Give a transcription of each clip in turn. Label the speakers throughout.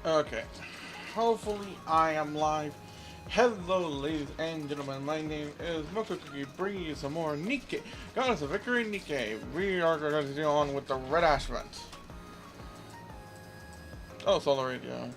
Speaker 1: Okay. Hopefully I am live. Hello ladies and gentlemen, my name is Mokokuki, bringing you some more Nikke. Goddess of Victory Nikke. We are going to deal on with the Red Ash event. Oh, Solar Radio.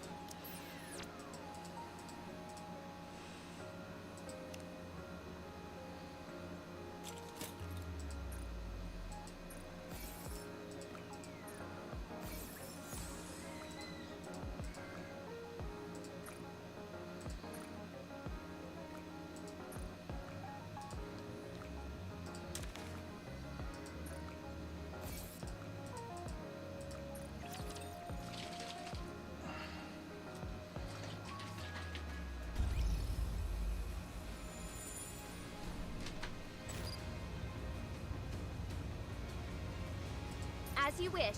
Speaker 2: As you wish.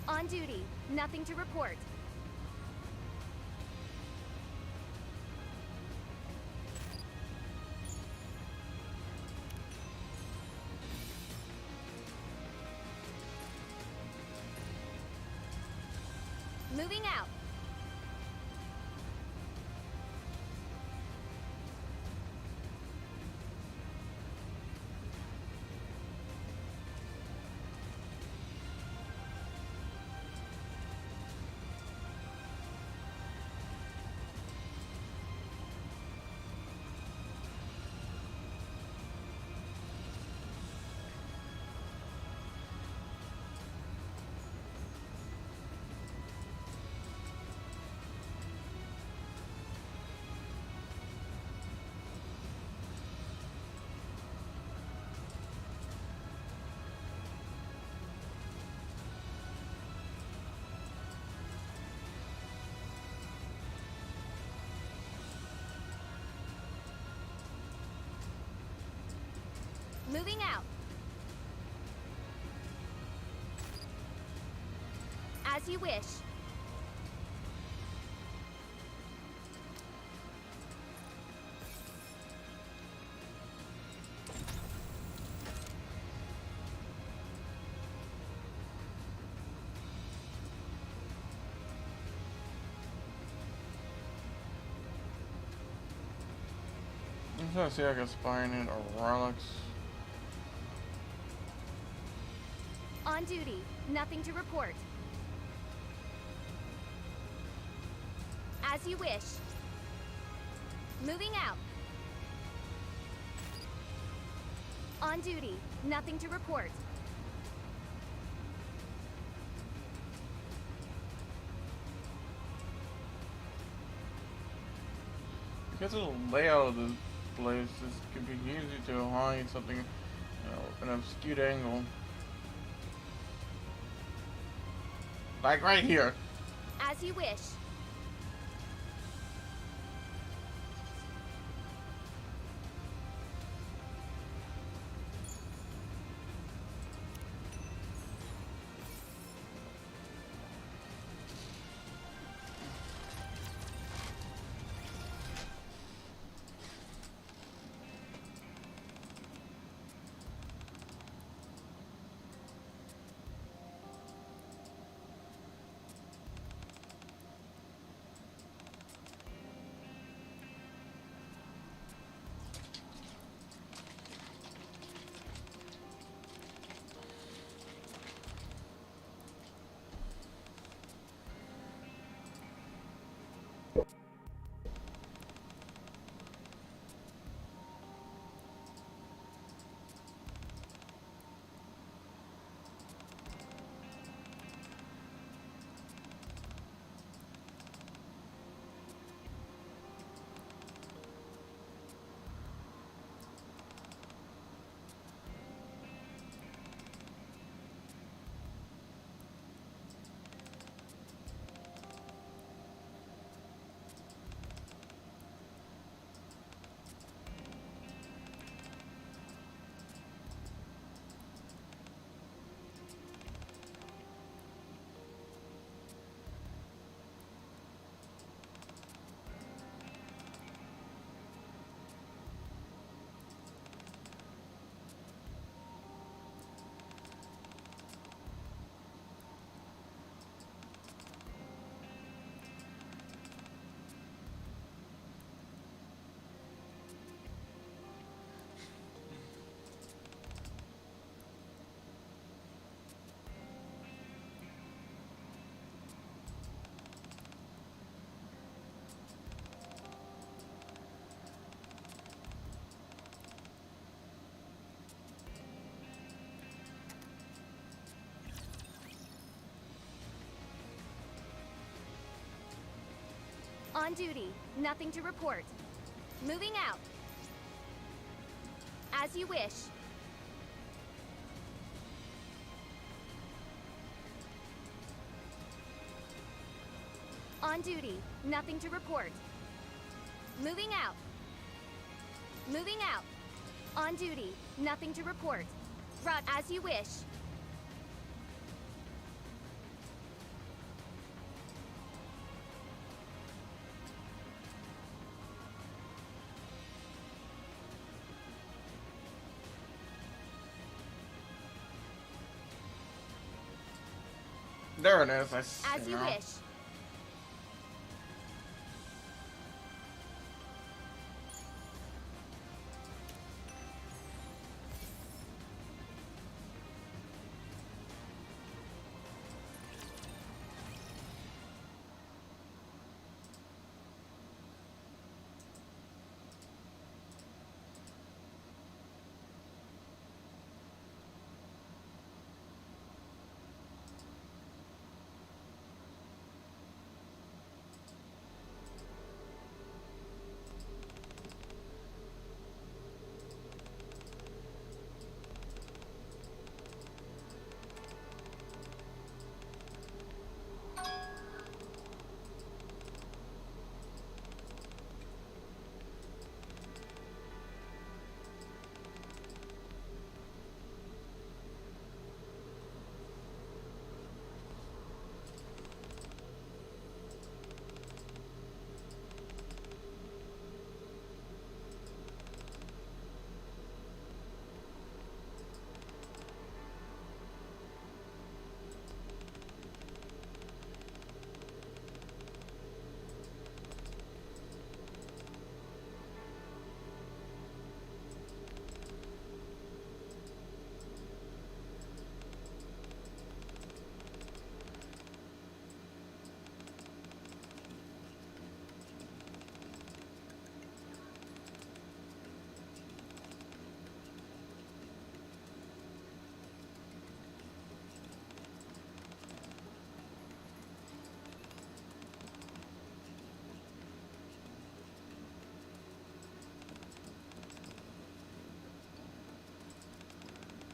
Speaker 2: On duty. Nothing to report. Moving out. Moving out. As you wish.
Speaker 1: I'm trying to see if I can spine it or relics.
Speaker 2: On duty. Nothing to report. As you wish. Moving out. On duty. Nothing to report.
Speaker 1: Because of the layout of this place, this could be easy to hide something, an obscure angle. Like right here.
Speaker 2: As you wish. On duty. Nothing to report. Moving out. As you wish. On duty. Nothing to report. Moving out. Moving out. On duty. Nothing to report. Rod, as you wish.
Speaker 1: There it is.
Speaker 2: As you wish.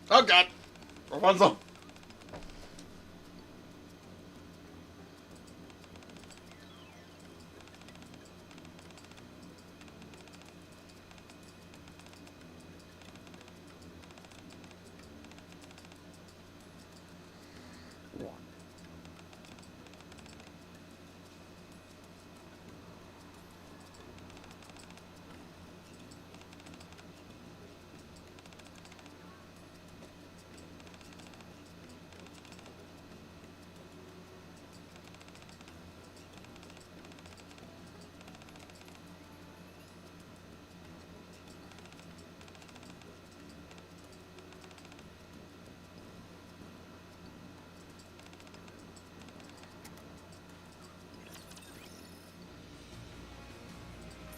Speaker 1: Oh god! Rapunzel!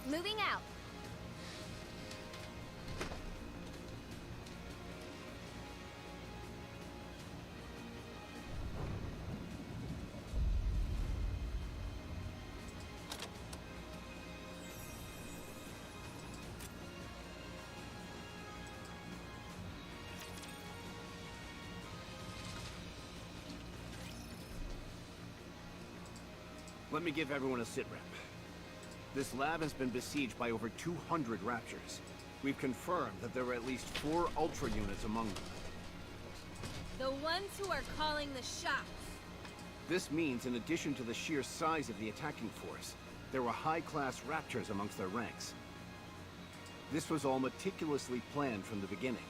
Speaker 2: Moving out.
Speaker 3: Let me give everyone a sit rep. This lab has been besieged by over 200 Raptures. We've confirmed that there are at least 4 Ultra units among them.
Speaker 4: The ones who are calling the shots.
Speaker 3: This means, in addition to the sheer size of the attacking force, there were high-class Raptors amongst their ranks. This was all meticulously planned from the beginning.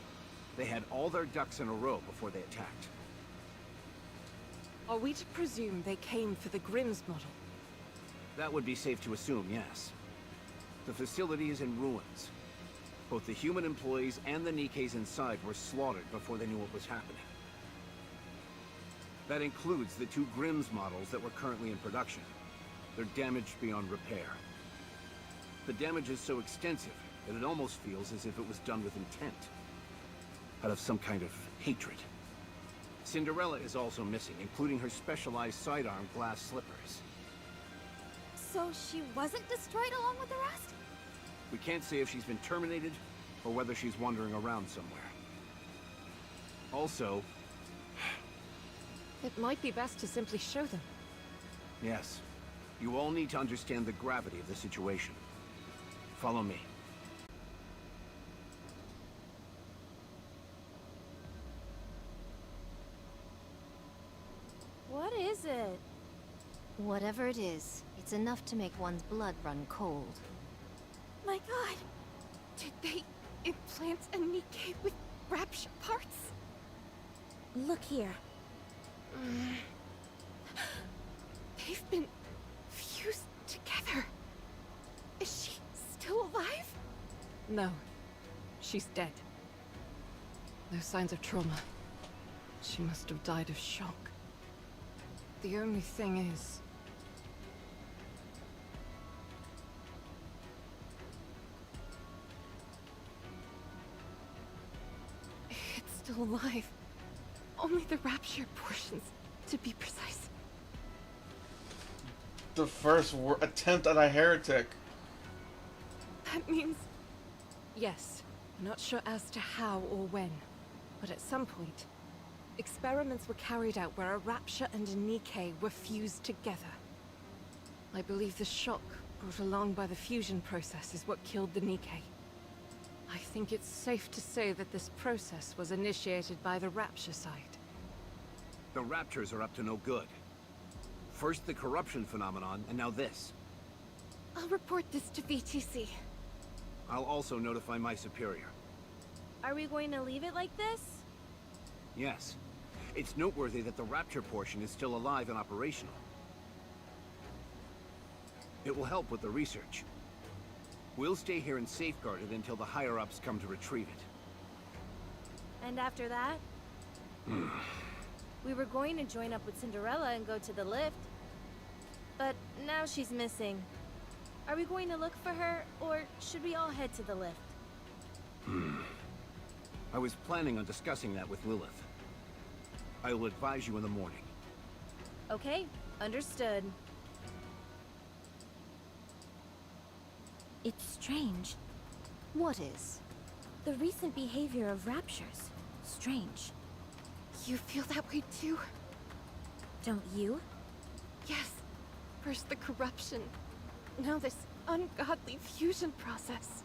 Speaker 3: They had all their ducks in a row before they attacked.
Speaker 5: Are we to presume they came for the Grimm's model?
Speaker 3: That would be safe to assume, yes. The facility is in ruins. Both the human employees and the Nikkes inside were slaughtered before they knew what was happening. That includes the 2 Grimm's models that were currently in production. They're damaged beyond repair. The damage is so extensive that it almost feels as if it was done with intent. Out of some kind of hatred. Cinderella is also missing, including her specialized sidearm glass slippers.
Speaker 2: So she wasn't destroyed along with the rest?
Speaker 3: We can't say if she's been terminated, or whether she's wandering around somewhere. Also,
Speaker 5: It might be best to simply show them.
Speaker 3: yes, you all need to understand the gravity of the situation. Follow me.
Speaker 4: What is it?
Speaker 2: Whatever it is, it's enough to make one's blood run cold.
Speaker 5: My god! Did they implant a Nikke with rapture parts?
Speaker 2: Look here.
Speaker 5: They've been fused together. Is she still alive? No. She's dead. No signs of trauma. She must have died of shock. The only thing is... it's still alive. Only the rapture portions, to be precise.
Speaker 1: The first attempt at a heretic.
Speaker 5: That means... yes. Not sure as to how or when. But at some point, experiments were carried out where a rapture and a Nikke were fused together. I believe the shock brought along by the fusion process is what killed the Nikke. I think it's safe to say that this process was initiated by the rapture side.
Speaker 3: The Raptors are up to no good. First the corruption phenomenon, and now this.
Speaker 5: I'll report this to VTC.
Speaker 3: I'll also notify my superior.
Speaker 4: Are we going to leave it like this?
Speaker 3: Yes. It's noteworthy that the Rapture portion is still alive and operational. It will help with the research. We'll stay here and safeguard it until the higher-ups come to retrieve it.
Speaker 4: And after that? We were going to join up with Cinderella and go to the lift. But now she's missing. Are we going to look for her, or should we all head to the lift?
Speaker 3: I was planning on discussing that with Lilith. I will advise you in the morning.
Speaker 4: Okay, understood.
Speaker 2: It's strange. What is? The recent behavior of raptures. Strange.
Speaker 5: You feel that way too?
Speaker 2: Don't you?
Speaker 5: Yes. First the corruption. Now this ungodly fusion process.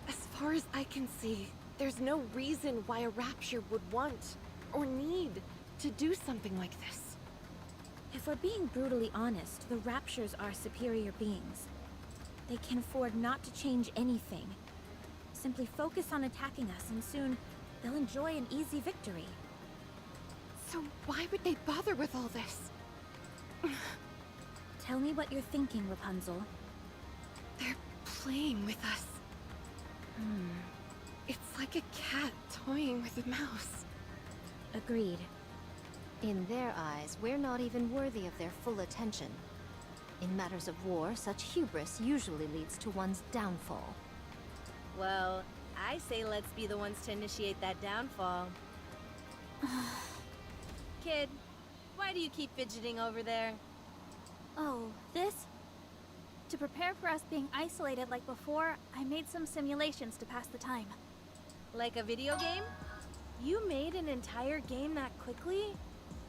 Speaker 5: As far as I can see, there's no reason why a rapture would want or need to do something like this.
Speaker 2: If we're being brutally honest, the raptures are superior beings. They can afford not to change anything. Simply focus on attacking us and soon they'll enjoy an easy victory.
Speaker 5: So why would they bother with all this?
Speaker 2: Tell me what you're thinking, Rapunzel.
Speaker 5: They're playing with us. It's like a cat toying with a mouse.
Speaker 2: Agreed. In their eyes, we're not even worthy of their full attention. In matters of war, such hubris usually leads to one's downfall.
Speaker 4: Well, I say let's be the ones to initiate that downfall. Kid, why do you keep fidgeting over there?
Speaker 6: Oh, this? To prepare for us being isolated like before, I made some simulations to pass the time.
Speaker 4: Like a video game? You made an entire game that quickly?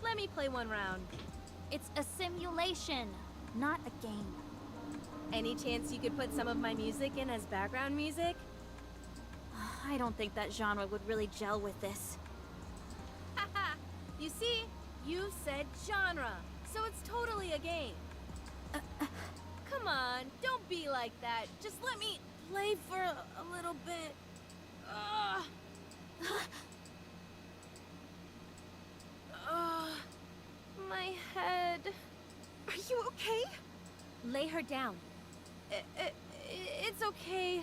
Speaker 4: Let me play one round.
Speaker 6: It's a simulation, not a game.
Speaker 4: Any chance you could put some of my music in as background music?
Speaker 6: I don't think that genre would really gel with this.
Speaker 4: Haha! You see? You said genre, so it's totally a game. Come on, don't be like that. Just let me play for a little bit. Ugh. My head.
Speaker 5: Are you okay?
Speaker 2: Lay her down.
Speaker 4: It's okay.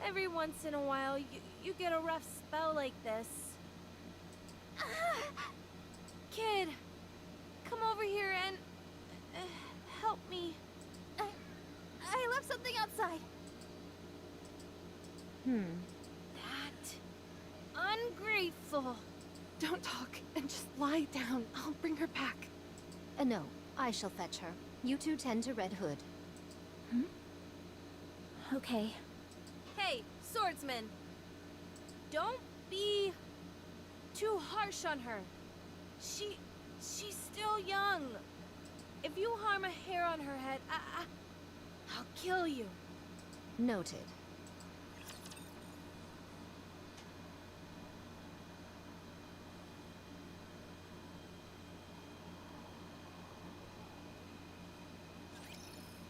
Speaker 4: Every once in a while, you get a rough spell like this. Kid, come over here and help me.
Speaker 6: I left something outside.
Speaker 4: That ungrateful.
Speaker 5: Don't talk and just lie down. I'll bring her back.
Speaker 2: No, I shall fetch her. You two tend to Red Hood.
Speaker 6: Okay.
Speaker 4: Hey, swordsman! Don't be too harsh on her. She's still young. If you harm a hair on her head, I'll kill you.
Speaker 2: Noted.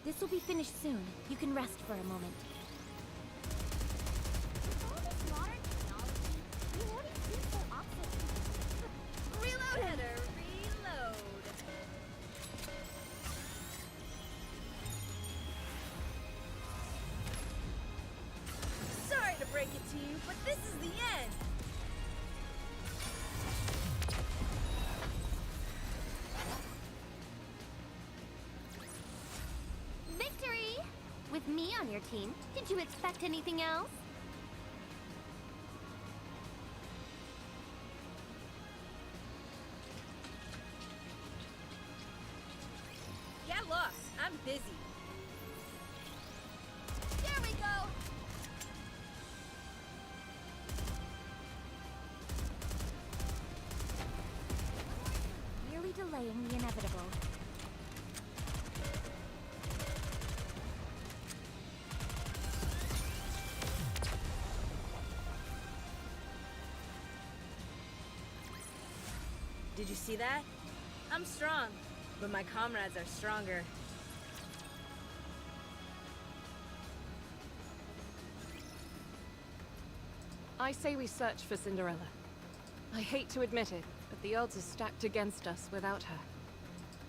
Speaker 6: This will be finished soon. You can rest for a moment. With all this modern technology, reloading seems so obsolete.
Speaker 4: Reload, Heather, reload. Sorry to break it to you, but this is the end.
Speaker 2: Victory! With me on your team, did you expect anything else?
Speaker 4: Get lost. I'm busy. There we go.
Speaker 6: Merely delaying the inevitable.
Speaker 4: Did you see that? I'm strong, but my comrades are stronger.
Speaker 5: I say we search for Cinderella. I hate to admit it, but the odds are stacked against us without her.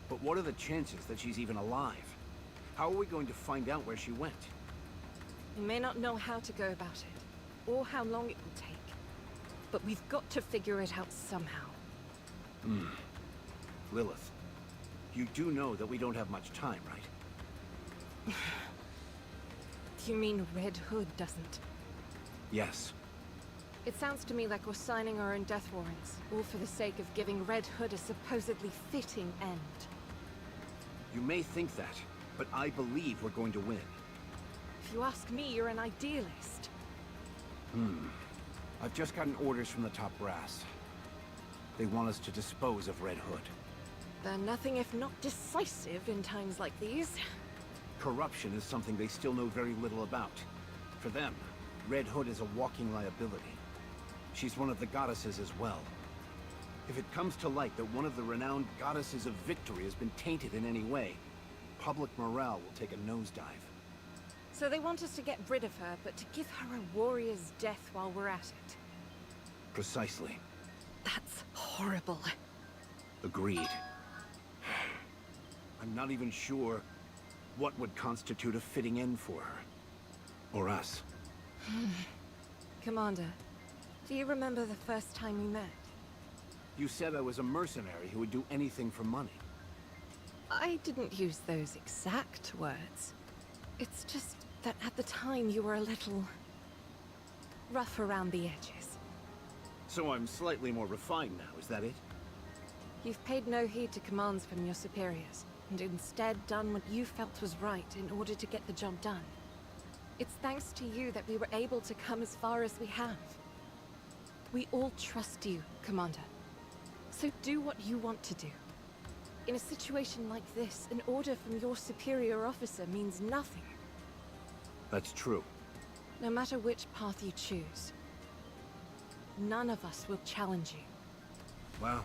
Speaker 3: But what are the chances that she's even alive? How are we going to find out where she went?
Speaker 5: We may not know how to go about it, or how long it will take. But we've got to figure it out somehow.
Speaker 3: Lilith, you do know that we don't have much time, right?
Speaker 5: You mean Red Hood doesn't?
Speaker 3: Yes.
Speaker 5: It sounds to me like we're signing our own death warrants, all for the sake of giving Red Hood a supposedly fitting end.
Speaker 3: You may think that, but I believe we're going to win.
Speaker 5: If you ask me, you're an idealist.
Speaker 3: I've just gotten orders from the top brass. They want us to dispose of Red Hood.
Speaker 5: They're nothing if not decisive in times like these.
Speaker 3: Corruption is something they still know very little about. For them, Red Hood is a walking liability. She's one of the goddesses as well. If it comes to light that one of the renowned goddesses of victory has been tainted in any way, public morale will take a nosedive.
Speaker 5: So they want us to get rid of her, but to give her a warrior's death while we're at it.
Speaker 3: Precisely.
Speaker 5: That's horrible.
Speaker 3: Agreed. I'm not even sure what would constitute a fitting end for her. Or us.
Speaker 5: Commander, do you remember the first time we met?
Speaker 3: You said I was a mercenary who would do anything for money.
Speaker 5: I didn't use those exact words. It's just that at the time you were a little rough around the edges.
Speaker 3: So I'm slightly more refined now, is that it?
Speaker 5: You've paid no heed to commands from your superiors, and instead done what you felt was right in order to get the job done. It's thanks to you that we were able to come as far as we have. We all trust you, Commander. So do what you want to do. In a situation like this, an order from your superior officer means nothing.
Speaker 3: That's true.
Speaker 5: No matter which path you choose, none of us will challenge you.
Speaker 3: Well,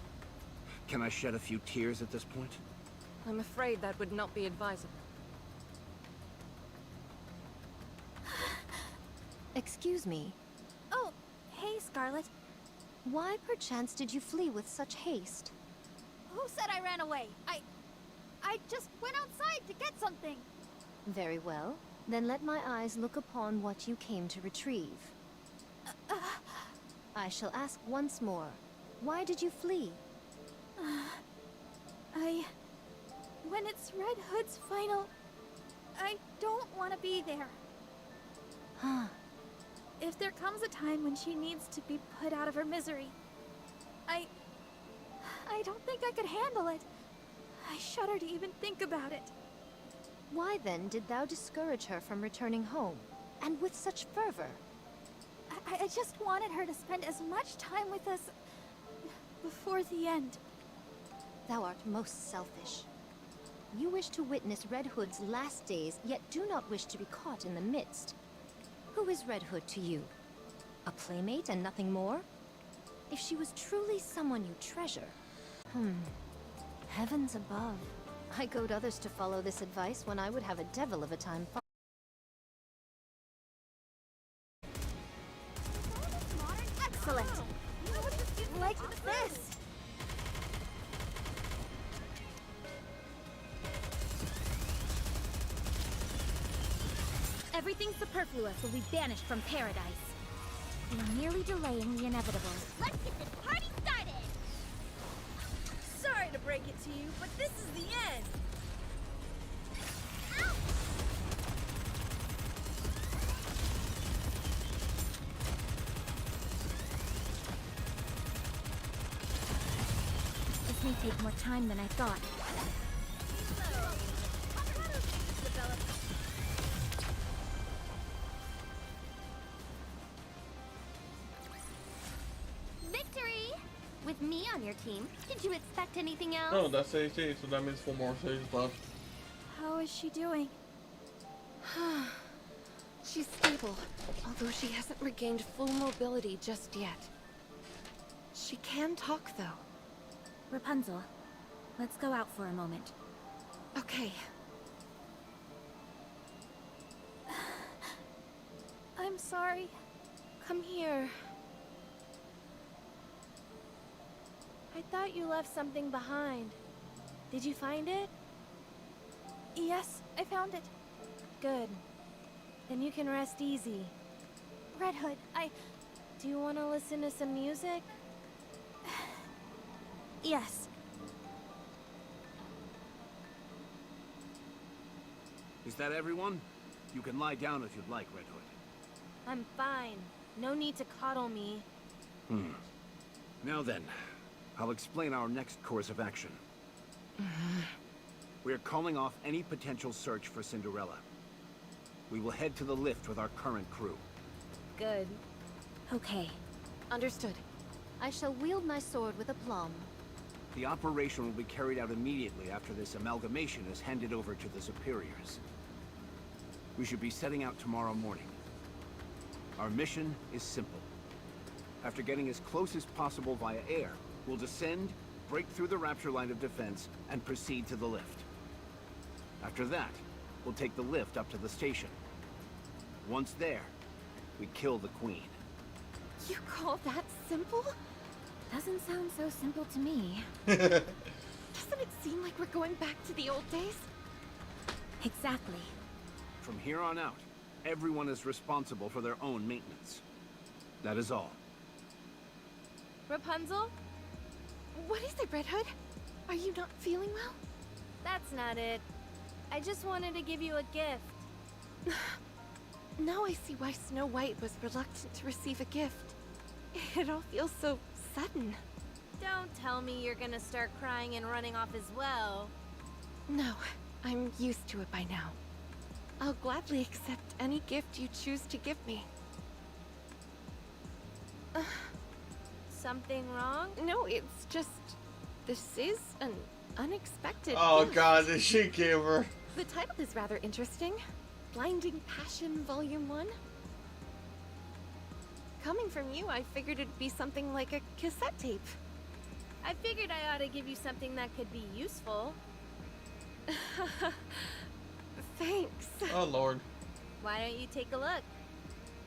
Speaker 3: can I shed a few tears at this point?
Speaker 5: I'm afraid that would not be advisable.
Speaker 2: Excuse me.
Speaker 6: Oh, hey, Scarlet.
Speaker 2: Why perchance did you flee with such haste?
Speaker 6: Who said I ran away? I just went outside to get something.
Speaker 2: Very well. Then let my eyes look upon what you came to retrieve. I shall ask once more. Why did you flee?
Speaker 6: When it's Red Hood's final... I don't want to be there.
Speaker 2: Huh.
Speaker 6: If there comes a time when she needs to be put out of her misery, I don't think I could handle it. I shudder to even think about it.
Speaker 2: Why then did thou discourage her from returning home, and with such fervor?
Speaker 6: I just wanted her to spend as much time with us before the end.
Speaker 2: Thou art most selfish. You wish to witness Red Hood's last days, yet do not wish to be caught in the midst. Who is Red Hood to you? A playmate and nothing more? If she was truly someone you treasure... Heavens above. I goad others to follow this advice when I would have a devil of a time
Speaker 6: Excellent. Like this. Everything superfluous will be banished from paradise. We're merely delaying the inevitable.
Speaker 4: Let's get this party started! Sorry to break it to you, but this is the end! Ow!
Speaker 6: This may take more time than I thought.
Speaker 2: Victory! With me on your team, did you expect anything else?
Speaker 1: Oh, that's AC, so that means 4 more saves left.
Speaker 6: How is she doing?
Speaker 5: She's stable, although she hasn't regained full mobility just yet. She can talk, though.
Speaker 6: Rapunzel, let's go out for a moment.
Speaker 5: Okay.
Speaker 6: I'm sorry.
Speaker 4: Come here. I thought you left something behind. Did you find it?
Speaker 6: Yes, I found it.
Speaker 4: Good. Then you can rest easy.
Speaker 6: Red Hood,
Speaker 4: Do you want to listen to some music?
Speaker 6: Yes.
Speaker 3: Is that everyone? You can lie down if you'd like, Red Hood.
Speaker 4: I'm fine. No need to coddle me.
Speaker 3: Now then, I'll explain our next course of action. We are calling off any potential search for Cinderella. We will head to the lift with our current crew.
Speaker 4: Good.
Speaker 6: Okay.
Speaker 5: Understood.
Speaker 2: I shall wield my sword with aplomb.
Speaker 3: The operation will be carried out immediately after this amalgamation is handed over to the superiors. We should be setting out tomorrow morning. Our mission is simple. After getting as close as possible via air, we'll descend, break through the Rapture line of defense, and proceed to the lift. After that, we'll take the lift up to the station. Once there, we kill the Queen.
Speaker 5: You call that simple?
Speaker 6: Doesn't sound so simple to me.
Speaker 5: Doesn't it seem like we're going back to the old days?
Speaker 6: Exactly.
Speaker 3: From here on out, everyone is responsible for their own maintenance. That is all.
Speaker 4: Rapunzel?
Speaker 5: What is it, Red Hood? Are you not feeling well?
Speaker 4: That's not it. I just wanted to give you a gift.
Speaker 5: Now I see why Snow White was reluctant to receive a gift. It all feels so sudden.
Speaker 4: Don't tell me you're gonna start crying and running off as well.
Speaker 5: No, I'm used to it by now. I'll gladly accept any gift you choose to give me.
Speaker 4: Something wrong?
Speaker 5: No, it's just... This is an unexpected
Speaker 1: Oh
Speaker 5: gift.
Speaker 1: god, did she give her?
Speaker 5: The title is rather interesting. Blinding Passion Volume 1. Coming from you, I figured it'd be something like a cassette tape.
Speaker 4: I figured I ought to give you something that could be useful.
Speaker 5: Thanks.
Speaker 1: Oh lord.
Speaker 4: Why don't you take a look?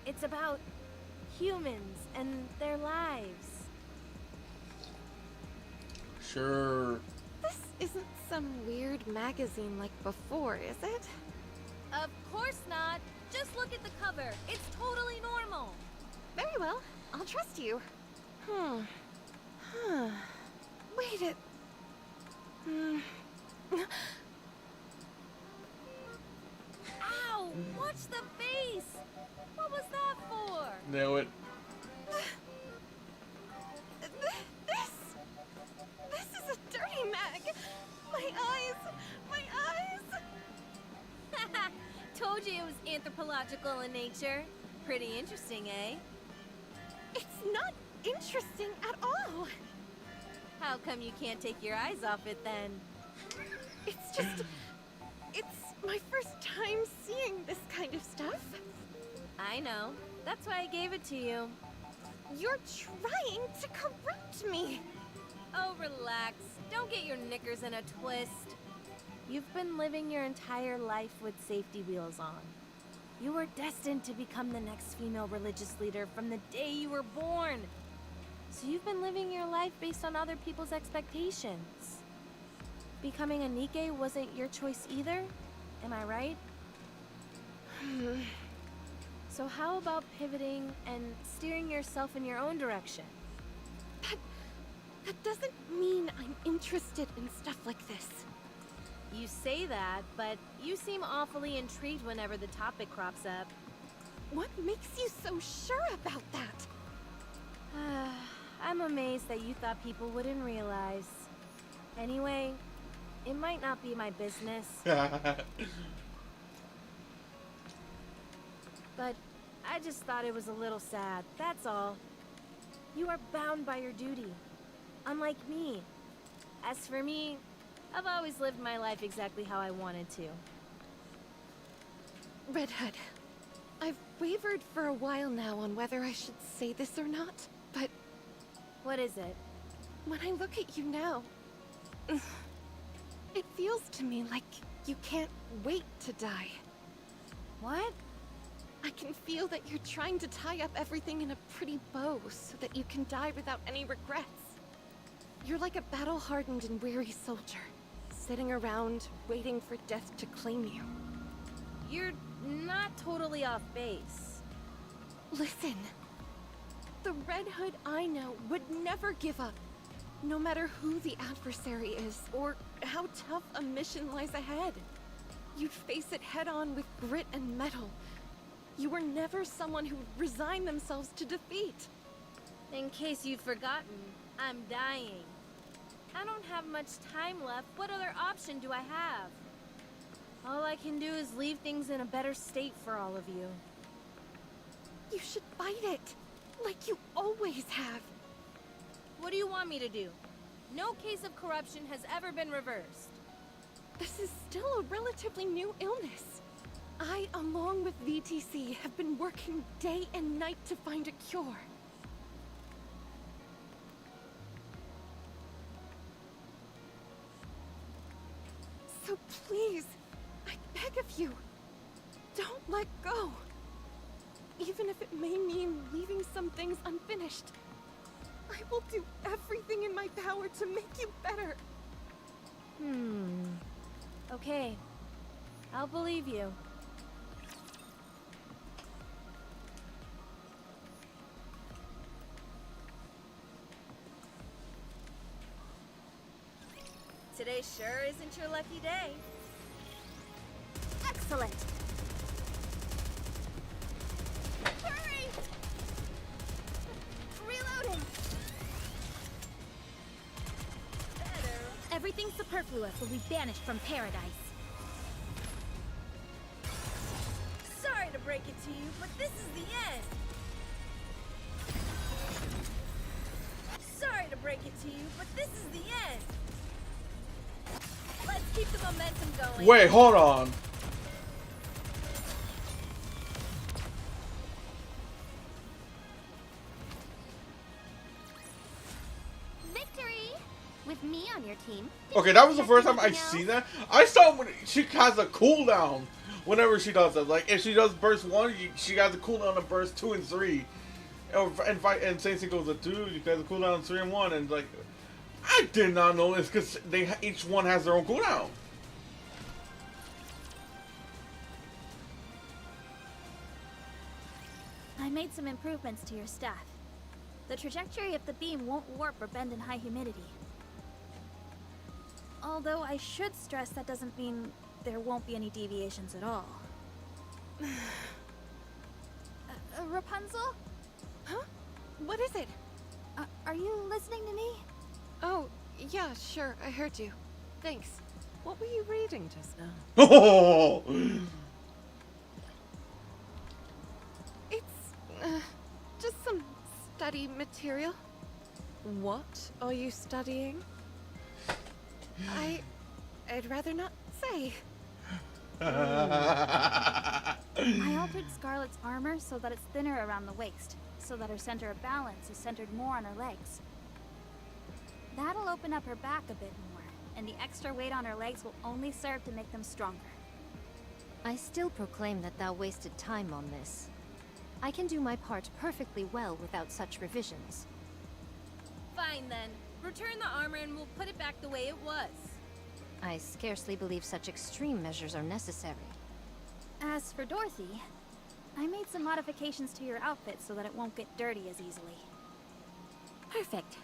Speaker 4: It's about humans and their lives.
Speaker 1: Sure.
Speaker 5: This isn't some weird magazine like before, is it?
Speaker 4: Of course not. Just look at the cover. It's totally normal.
Speaker 5: Very well. I'll trust you. Wait it.
Speaker 4: Ow! Watch the face! What was that for?
Speaker 1: Knew it.
Speaker 5: This is a dirty mag. My eyes.
Speaker 4: anthropological in nature. Pretty interesting, eh?
Speaker 5: It's not interesting at all.
Speaker 4: How come you can't take your eyes off it then?
Speaker 5: It's just... It's my first time seeing this kind of stuff.
Speaker 4: I know. That's why I gave it to you.
Speaker 5: You're trying to corrupt me.
Speaker 4: Oh, relax. Don't get your knickers in a twist. You've been living your entire life with safety wheels on. You were destined to become the next female religious leader from the day you were born. So you've been living your life based on other people's expectations. Becoming a Nikke wasn't your choice either? Am I right? So how about pivoting and steering yourself in your own direction?
Speaker 5: That doesn't mean I'm interested in stuff like this.
Speaker 4: You say that, but you seem awfully intrigued whenever the topic crops up.
Speaker 5: What makes you so sure about that?
Speaker 4: I'm amazed that you thought people wouldn't realize. Anyway, it might not be my business. But I just thought it was a little sad, that's all. You are bound by your duty, unlike me. As for me, I've always lived my life exactly how I wanted to.
Speaker 5: Red Hood, I've wavered for a while now on whether I should say this or not, but...
Speaker 4: What is it?
Speaker 5: When I look at you now, it feels to me like you can't wait to die.
Speaker 4: What?
Speaker 5: I can feel that you're trying to tie up everything in a pretty bow so that you can die without any regrets. You're like a battle-hardened and weary soldier, sitting around waiting for death to claim you.
Speaker 4: You're not totally off base.
Speaker 5: Listen, the Red Hood I know would never give up, no matter who the adversary is or how tough a mission lies ahead. You'd face it head-on with grit and mettle. You were never someone who would resign themselves to defeat.
Speaker 4: In case you've forgotten, I'm dying. I don't have much time left. What other option do I have? All I can do is leave things in a better state for all of you.
Speaker 5: You should fight it, like you always have.
Speaker 4: What do you want me to do? No case of corruption has ever been reversed.
Speaker 5: This is still a relatively new illness. I, along with VTC, have been working day and night to find a cure. So please, I beg of you, don't let go. Even if it may mean leaving some things unfinished, I will do everything in my power to make you better.
Speaker 4: Okay. I'll believe you. Today sure isn't your lucky day.
Speaker 6: Excellent.
Speaker 4: Hurry!
Speaker 6: Reloading.
Speaker 4: Better.
Speaker 6: Everything superfluous will be banished from paradise.
Speaker 4: Sorry to break it to you, but this is the end. Sorry to break it to you, but this is the end. Let's keep the momentum going.
Speaker 1: Wait, hold on.
Speaker 2: Victory! With me on your team.
Speaker 1: Okay, that was the first time I seen that. I saw when she has a cooldown whenever she does that. Like, if she does burst 1, she has a cooldown of burst 2 and 3. And same thing goes to 2, you guys a cooldown 3 and 1. And like, I did not know this because each one has their own cooldown.
Speaker 6: I made some improvements to your staff. The trajectory of the beam won't warp or bend in high humidity. Although I should stress that doesn't mean there won't be any deviations at all. Rapunzel?
Speaker 5: Huh? What is it?
Speaker 6: Are you listening to me?
Speaker 5: Oh, yeah, sure, I heard you. Thanks. What were you reading just now?
Speaker 1: Oh!
Speaker 5: study material? What are you studying? I'd rather not say.
Speaker 6: I altered Scarlet's armor so that it's thinner around the waist, so that her center of balance is centered more on her legs. That'll open up her back a bit more, and the extra weight on her legs will only serve to make them stronger.
Speaker 2: I still proclaim that thou wasted time on this. I can do my part perfectly well without such revisions.
Speaker 4: Fine then. Return the armor and we'll put it back the way it was.
Speaker 2: I scarcely believe such extreme measures are necessary.
Speaker 6: As for Dorothy, I made some modifications to your outfit so that it won't get dirty as easily.
Speaker 2: Perfect.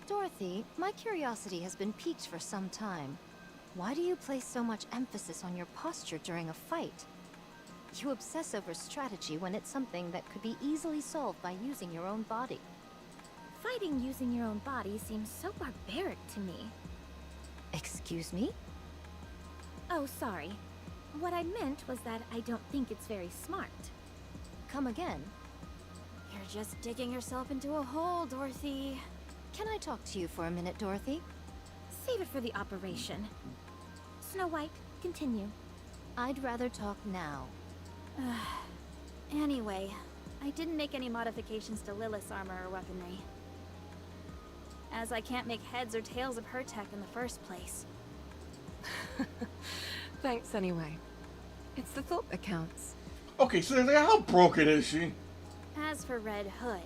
Speaker 2: Dorothy, my curiosity has been piqued for some time. Why do you place so much emphasis on your posture during a fight? You obsess over strategy when it's something that could be easily solved by using your own body.
Speaker 6: Fighting using your own body seems so barbaric to me.
Speaker 2: Excuse me?
Speaker 6: Oh, sorry. What I meant was that I don't think it's very smart.
Speaker 2: Come again.
Speaker 6: You're just digging yourself into a hole, Dorothy.
Speaker 2: Can I talk to you for a minute, Dorothy?
Speaker 6: Save it for the operation. Snow White, continue.
Speaker 2: I'd rather talk now.
Speaker 6: Anyway, I didn't make any modifications to Lilith's armor or weaponry, as I can't make heads or tails of her tech in the first place.
Speaker 5: Thanks anyway. It's the thought that counts.
Speaker 1: Okay, so how broken is she?
Speaker 6: As for Red Hood,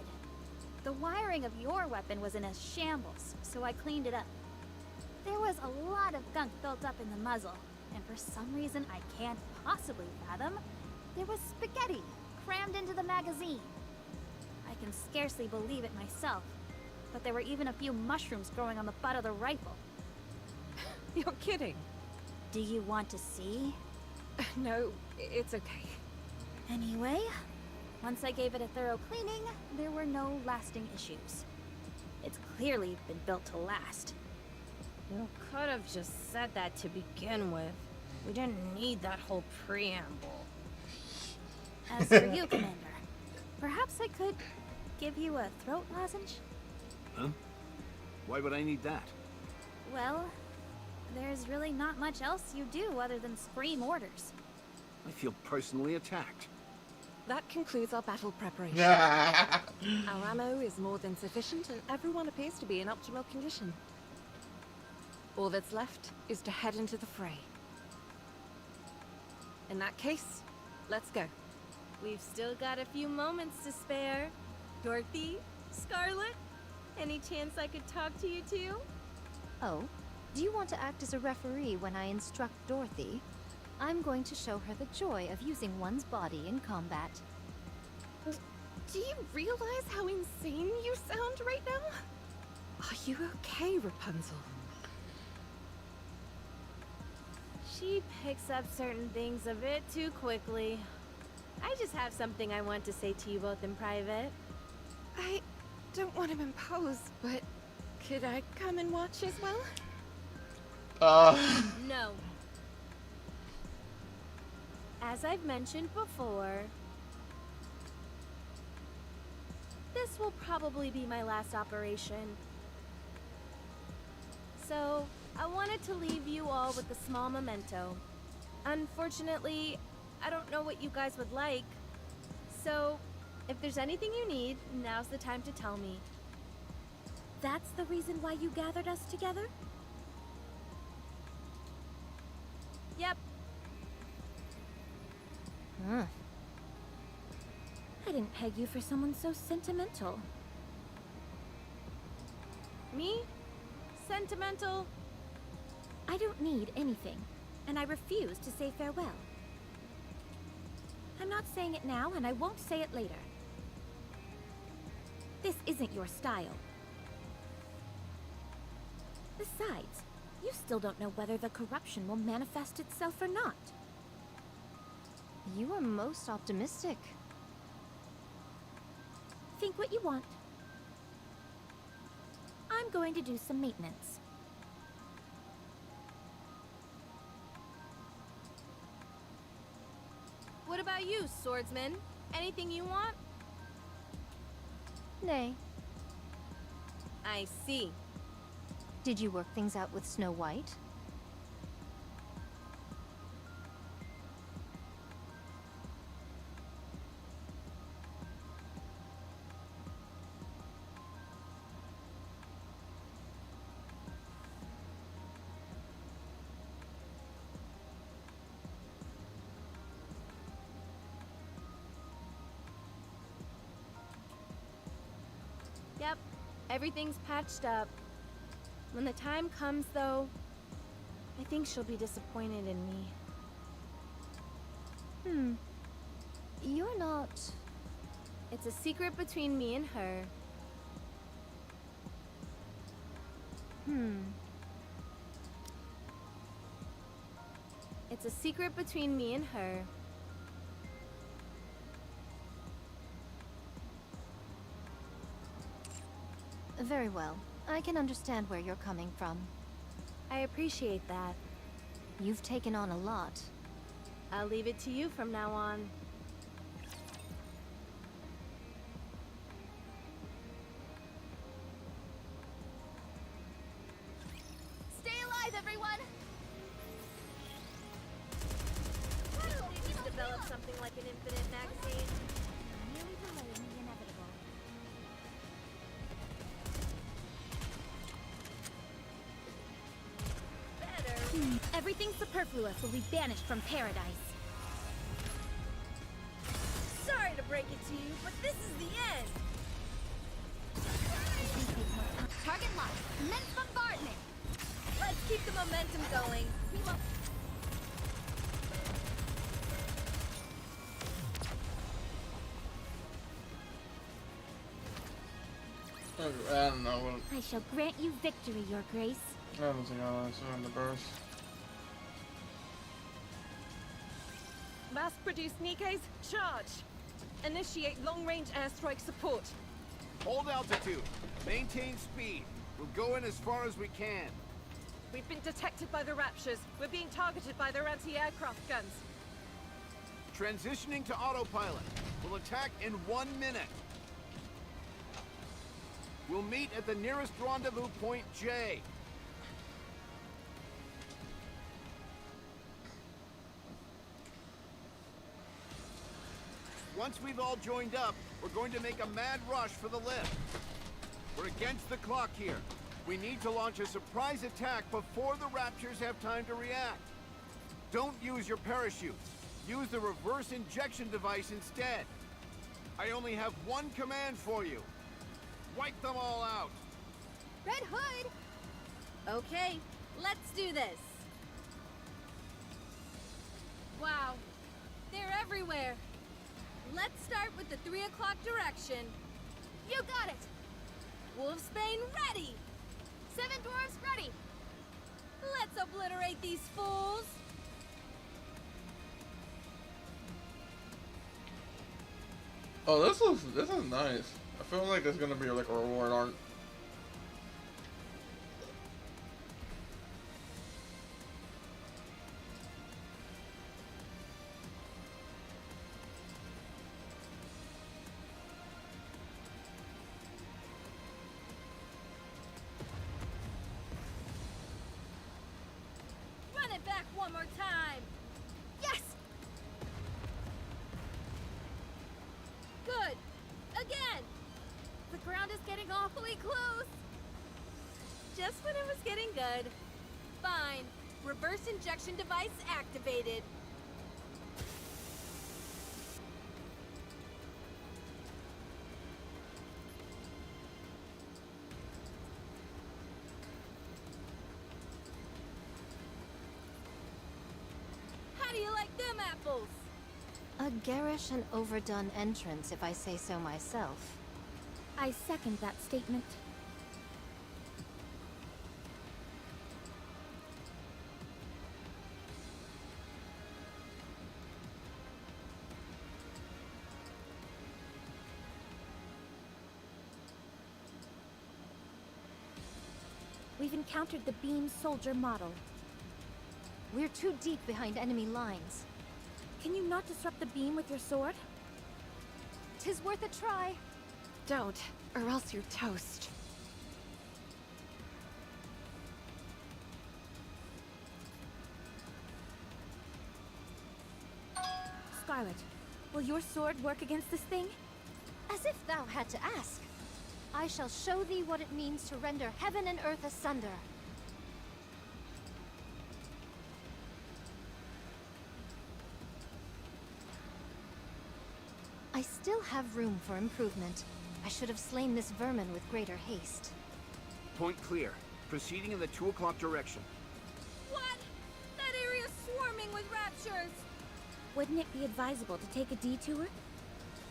Speaker 6: the wiring of your weapon was in a shambles, so I cleaned it up. There was a lot of gunk built up in the muzzle, and for some reason I can't possibly fathom, there was spaghetti crammed into the magazine. I can scarcely believe it myself, but there were even a few mushrooms growing on the butt of the rifle.
Speaker 5: You're kidding.
Speaker 6: Do you want to see?
Speaker 5: No, it's okay.
Speaker 6: Anyway, once I gave it a thorough cleaning, there were no lasting issues. It's clearly been built to last.
Speaker 4: You could have just said that to begin with. We didn't need that whole preamble.
Speaker 6: As for you, Commander, perhaps I could give you a throat lozenge?
Speaker 3: Huh? Why would I need that?
Speaker 6: Well, there's really not much else you do other than scream orders.
Speaker 3: I feel personally attacked.
Speaker 5: That concludes our battle preparation. Our ammo is more than sufficient and everyone appears to be in optimal condition. All that's left is to head into the fray. In that case, let's go.
Speaker 4: We've still got a few moments to spare. Dorothy? Scarlet? Any chance I could talk to you two?
Speaker 2: Oh, do you want to act as a referee when I instruct Dorothy? I'm going to show her the joy of using one's body in combat.
Speaker 5: Do you realize how insane you sound right now? Are you okay, Rapunzel?
Speaker 4: She picks up certain things a bit too quickly. I just have something I want to say to you both in private.
Speaker 5: I don't want to impose, but could I come and watch as well?
Speaker 4: No. As I've mentioned before, this will probably be my last operation. So, I wanted to leave you all with a small memento. Unfortunately, I don't know what you guys would like. So, if there's anything you need, now's the time to tell me.
Speaker 6: That's the reason why you gathered us together?
Speaker 4: Yep.
Speaker 2: Hmm.
Speaker 6: I didn't peg you for someone so sentimental.
Speaker 4: Me? Sentimental?
Speaker 6: I don't need anything, and I refuse to say farewell. I'm not saying it now, and I won't say it later. This isn't your style. Besides, you still don't know whether the corruption will manifest itself or not.
Speaker 2: You are most optimistic.
Speaker 6: Think what you want. I'm going to do some maintenance.
Speaker 4: What about you, swordsman? Anything you want?
Speaker 2: Nay.
Speaker 4: I see.
Speaker 2: Did you work things out with Snow White?
Speaker 4: Yep, everything's patched up. When the time comes, though, I think she'll be disappointed in me.
Speaker 2: You're not...
Speaker 4: It's a secret between me and her. It's a secret between me and her.
Speaker 2: Very well. I can understand where you're coming from.
Speaker 4: I appreciate that.
Speaker 2: You've taken on a lot.
Speaker 4: I'll leave it to you from now on.
Speaker 2: Stay alive, everyone!
Speaker 4: Why don't they just develop something like an infinite magazine?
Speaker 6: Merely delaying the inevitable. Everything superfluous will be banished from paradise.
Speaker 4: Sorry to break it to you, but this is the end!
Speaker 2: Target locked. Commence bombardment!
Speaker 4: Let's keep the momentum going.
Speaker 2: We will...
Speaker 1: I don't know.
Speaker 6: I shall grant you victory, Your Grace.
Speaker 1: I don't think I'll answer on the burst.
Speaker 5: Mass-produced Nikke's, charge! Initiate long-range airstrike support.
Speaker 3: Hold altitude. Maintain speed. We'll go in as far as we can.
Speaker 5: We've been detected by the Raptures. We're being targeted by their anti-aircraft guns.
Speaker 3: Transitioning to autopilot. We'll attack in 1 minute. We'll meet at the nearest rendezvous point J. Once we've all joined up, we're going to make a mad rush for the lift. We're against the clock here. We need to launch a surprise attack before the Raptures have time to react. Don't use your parachutes. Use the reverse injection device instead. I only have one command for you. Wipe them all out.
Speaker 2: Red Hood!
Speaker 4: Okay, let's do this. Wow, they're everywhere. Let's start with the 3 o'clock direction.
Speaker 2: You got it!
Speaker 4: Wolfsbane ready!
Speaker 2: 7 dwarves ready!
Speaker 4: Let's obliterate these fools!
Speaker 1: Oh, this is nice. I feel like there's gonna be like a reward art.
Speaker 4: Run it back one more time!
Speaker 2: Yes!
Speaker 4: Good! Again!
Speaker 2: The ground is getting awfully close!
Speaker 4: Just when it was getting good. Fine. Reverse injection device activated. How do you like them apples?
Speaker 2: A garish and overdone entrance, if I say so myself.
Speaker 6: I second that statement. We've encountered the beam soldier model.
Speaker 2: We're too deep behind enemy lines.
Speaker 6: Can you not disrupt the beam with your sword?
Speaker 2: 'Tis worth a try.
Speaker 5: Don't. or else you're toast.
Speaker 6: Scarlet, will your sword work against this thing?
Speaker 2: As if thou had to ask. I shall show thee what it means to render heaven and earth asunder. I still have room for improvement. I should have slain this vermin with greater haste.
Speaker 3: Point clear. Proceeding in the 2 o'clock direction.
Speaker 4: What? That area's swarming with raptures!
Speaker 6: Wouldn't it be advisable to take a detour?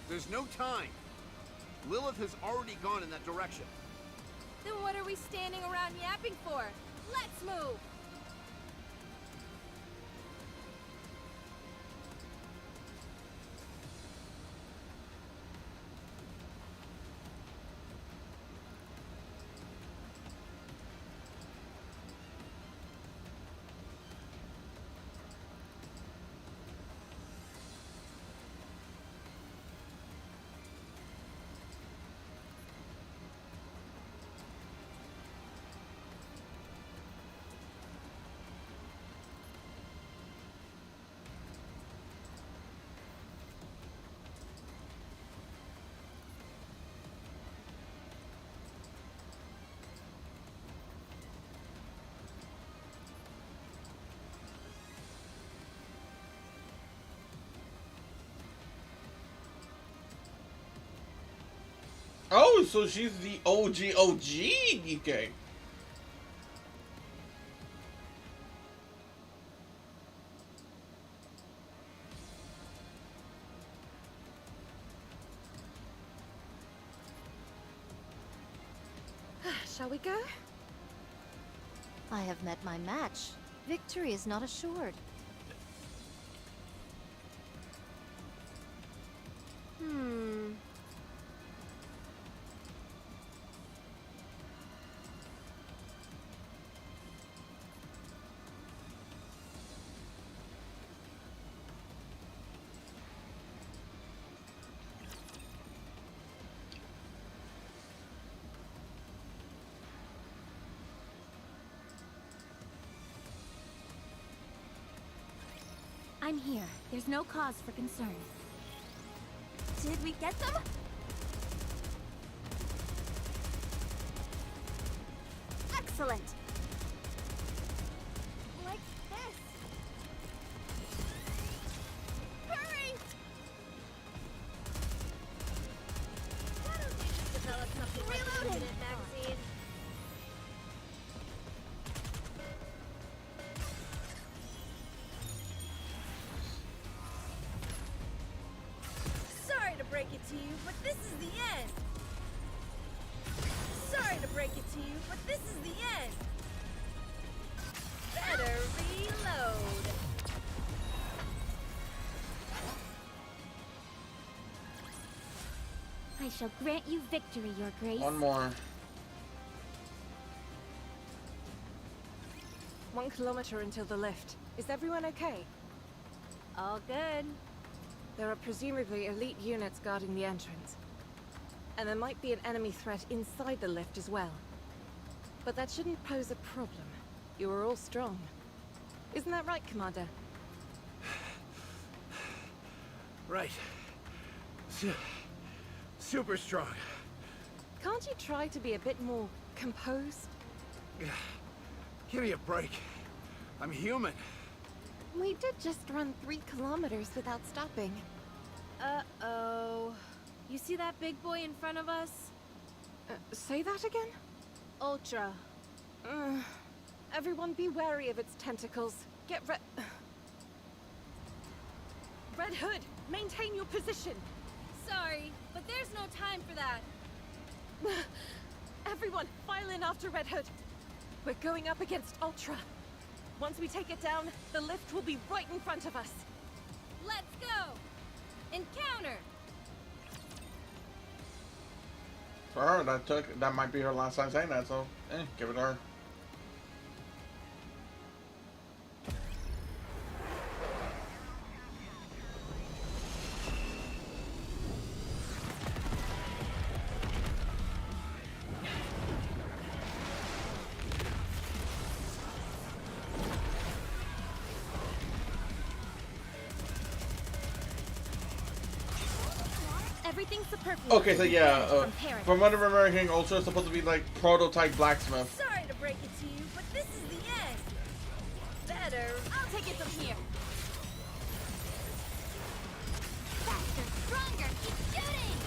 Speaker 3: There's no time. Lilith has already gone in that direction.
Speaker 4: Then what are we standing around yapping for? Let's move!
Speaker 1: Oh, so she's the OG Nikke.
Speaker 5: Shall we go?
Speaker 2: I have met my match. Victory is not assured.
Speaker 6: I'm here. There's no cause for concern. Did we get them? Excellent! Like this! Hurry!
Speaker 4: Why don't they just develop something like an
Speaker 6: Reloading.
Speaker 4: infinite magazine? Sorry to break it to you, but this is the end! Sorry to break it to you, but this is the end! Better reload!
Speaker 6: I shall grant you victory, Your Grace.
Speaker 1: One more.
Speaker 5: 1 kilometer until the lift. Is everyone okay?
Speaker 4: All good.
Speaker 5: There are presumably elite units guarding the entrance. And there might be an enemy threat inside the lift as well. But that shouldn't pose a problem. You are all strong. Isn't that right, Commander?
Speaker 3: Right. Super strong.
Speaker 5: Can't you try to be a bit more composed?
Speaker 3: Give me a break. I'm human.
Speaker 5: We did just run 3 kilometers without stopping.
Speaker 4: Uh-oh. You see that big boy in front of us?
Speaker 5: Say that again?
Speaker 4: Ultra.
Speaker 5: Everyone be wary of its tentacles. Get Red Hood, maintain your position!
Speaker 4: Sorry, but there's no time for that.
Speaker 5: Everyone, file in after Red Hood. We're going up against Ultra. Once we take it down, the lift will be right in front of us.
Speaker 4: Let's go! Encounter!
Speaker 1: For her, that might be her last time saying that, so give it to her.
Speaker 4: Everything's superfluous.
Speaker 1: Okay, so yeah,
Speaker 4: From paradise.
Speaker 1: from what I'm remembering, Ultra is supposed to be like prototype blacksmith.
Speaker 4: Sorry to break it to you, but this is the end. Better. I'll take it from here.
Speaker 2: Faster, stronger, keep shooting!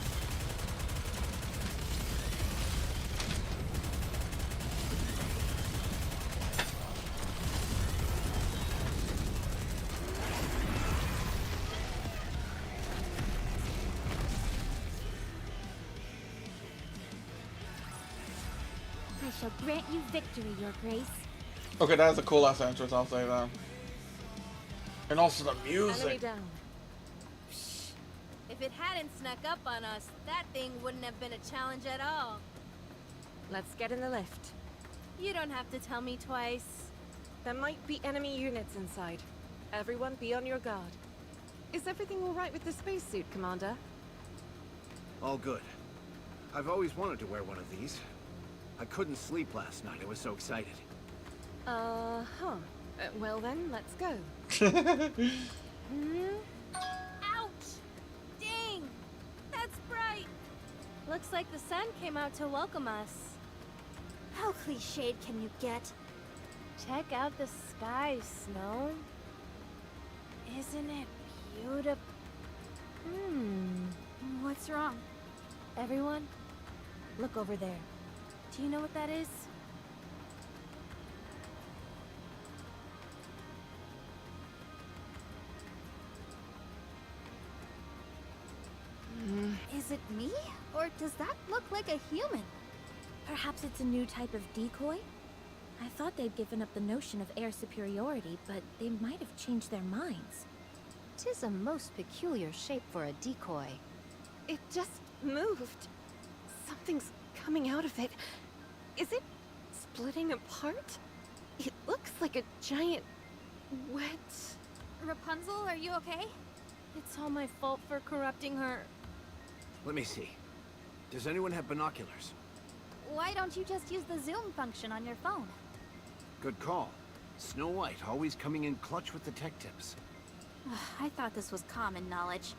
Speaker 6: I shall grant you victory, Your Grace.
Speaker 1: Okay, that's a cool ass entrance, I'll say that. And also the
Speaker 5: Enemy
Speaker 1: music.
Speaker 5: down.
Speaker 4: If it hadn't snuck up on us, that thing wouldn't have been a challenge at all.
Speaker 5: Let's get in the lift.
Speaker 4: You don't have to tell me twice.
Speaker 5: There might be enemy units inside. Everyone be on your guard. Is everything all right with the spacesuit, Commander?
Speaker 3: All good. I've always wanted to wear one of these. I couldn't sleep last night. I was so excited.
Speaker 5: Uh-huh. Well then, let's go.
Speaker 4: Ouch! Dang! That's bright! Looks like the sun came out to welcome us.
Speaker 6: How cliched can you get?
Speaker 4: Check out the sky, Snow. Isn't it beautiful?
Speaker 6: What's wrong?
Speaker 4: Everyone, look over there. Do you know what that is?
Speaker 6: Is it me? Or does that look like a human? Perhaps it's a new type of decoy? I thought they'd given up the notion of air superiority, but they might have changed their minds.
Speaker 2: 'Tis a most peculiar shape for a decoy.
Speaker 5: It just moved. Something's coming out of it. Is it splitting apart? It looks like a giant wet...
Speaker 6: Rapunzel, are you okay?
Speaker 4: It's all my fault for corrupting her.
Speaker 3: Let me see. Does anyone have binoculars?
Speaker 6: Why don't you just use the zoom function on your phone?
Speaker 3: Good call. Snow White always coming in clutch with the tech tips.
Speaker 6: I thought this was common knowledge.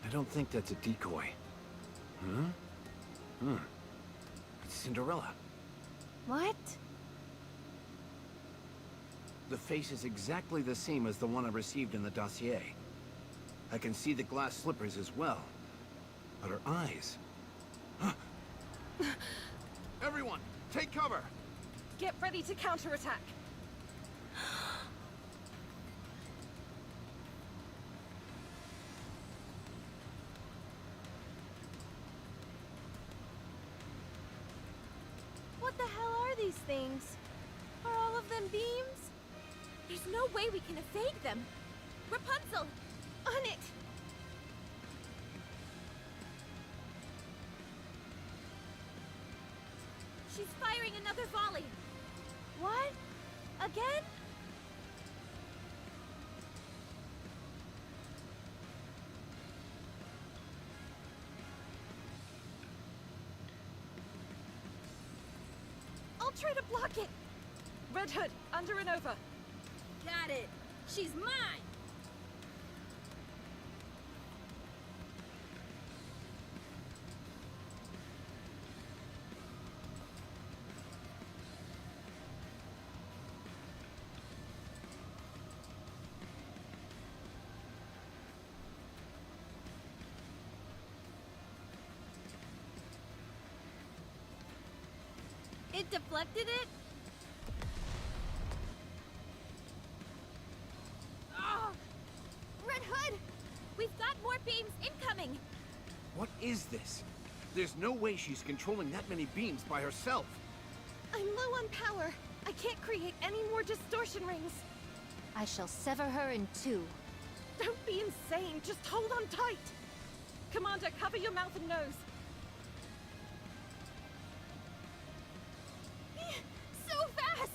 Speaker 3: I don't think that's a decoy. It's Cinderella.
Speaker 4: What?
Speaker 3: The face is exactly the same as the one I received in the dossier. I can see the glass slippers as well. But her eyes... Everyone, take cover!
Speaker 5: Get ready to counterattack.
Speaker 4: What the hell are these things? Are all of them beams? There's no way we can evade them. Rapunzel! On it! She's firing another volley. What? Again?
Speaker 5: I'll try to block it. Red Hood, under and over.
Speaker 4: Got it. She's mine. It deflected it? Oh! Red Hood! We've got more beams incoming!
Speaker 3: What is this? There's no way she's controlling that many beams by herself.
Speaker 5: I'm low on power. I can't create any more distortion rings.
Speaker 2: I shall sever her in two.
Speaker 5: Don't be insane. Just hold on tight. Commander, cover your mouth and nose.
Speaker 4: So fast!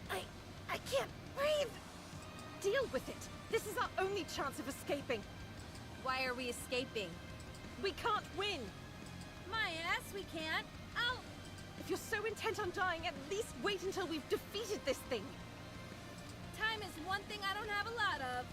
Speaker 5: I can't breathe. Deal with it. This is our only chance of escaping.
Speaker 4: Why are we escaping?
Speaker 5: We can't win.
Speaker 4: My ass, we can't. I'll...
Speaker 5: If you're so intent on dying, at least wait until we've defeated this thing.
Speaker 4: Time is one thing I don't have a lot of.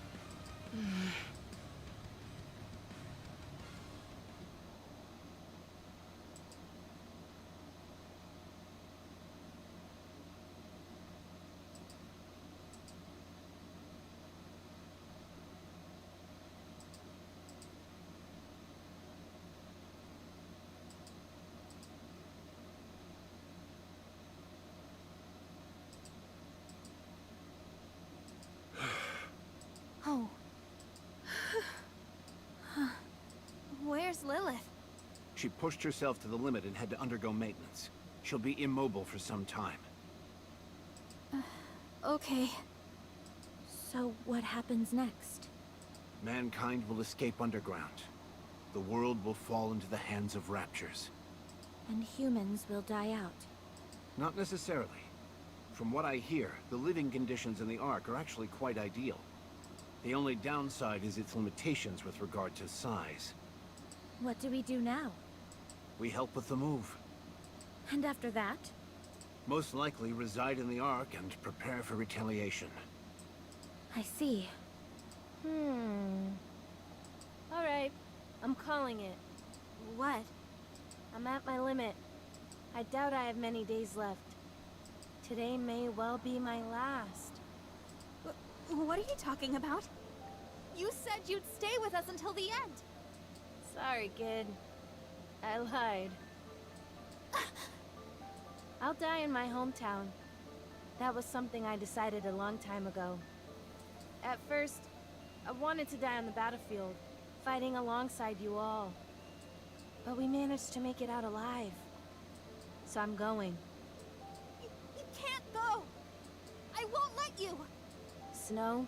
Speaker 3: She pushed herself to the limit and had to undergo maintenance. She'll be immobile for some time.
Speaker 6: Okay. So what happens next?
Speaker 3: Mankind will escape underground. The world will fall into the hands of raptures.
Speaker 6: And humans will die out.
Speaker 3: Not necessarily. From what I hear, the living conditions in the Ark are actually quite ideal. The only downside is its limitations with regard to size.
Speaker 6: What do we do now?
Speaker 3: We help with the move.
Speaker 6: And after that?
Speaker 3: Most likely reside in the Ark and prepare for retaliation.
Speaker 6: I see.
Speaker 4: Alright, I'm calling it.
Speaker 6: What?
Speaker 4: I'm at my limit. I doubt I have many days left. Today may well be my last.
Speaker 6: What are you talking about? You said you'd stay with us until the end.
Speaker 4: Sorry, kid. I lied. I'll die in my hometown. That was something I decided a long time ago. At first, I wanted to die on the battlefield, fighting alongside you all. But we managed to make it out alive. So I'm going.
Speaker 6: You can't go! I won't let you!
Speaker 4: Snow?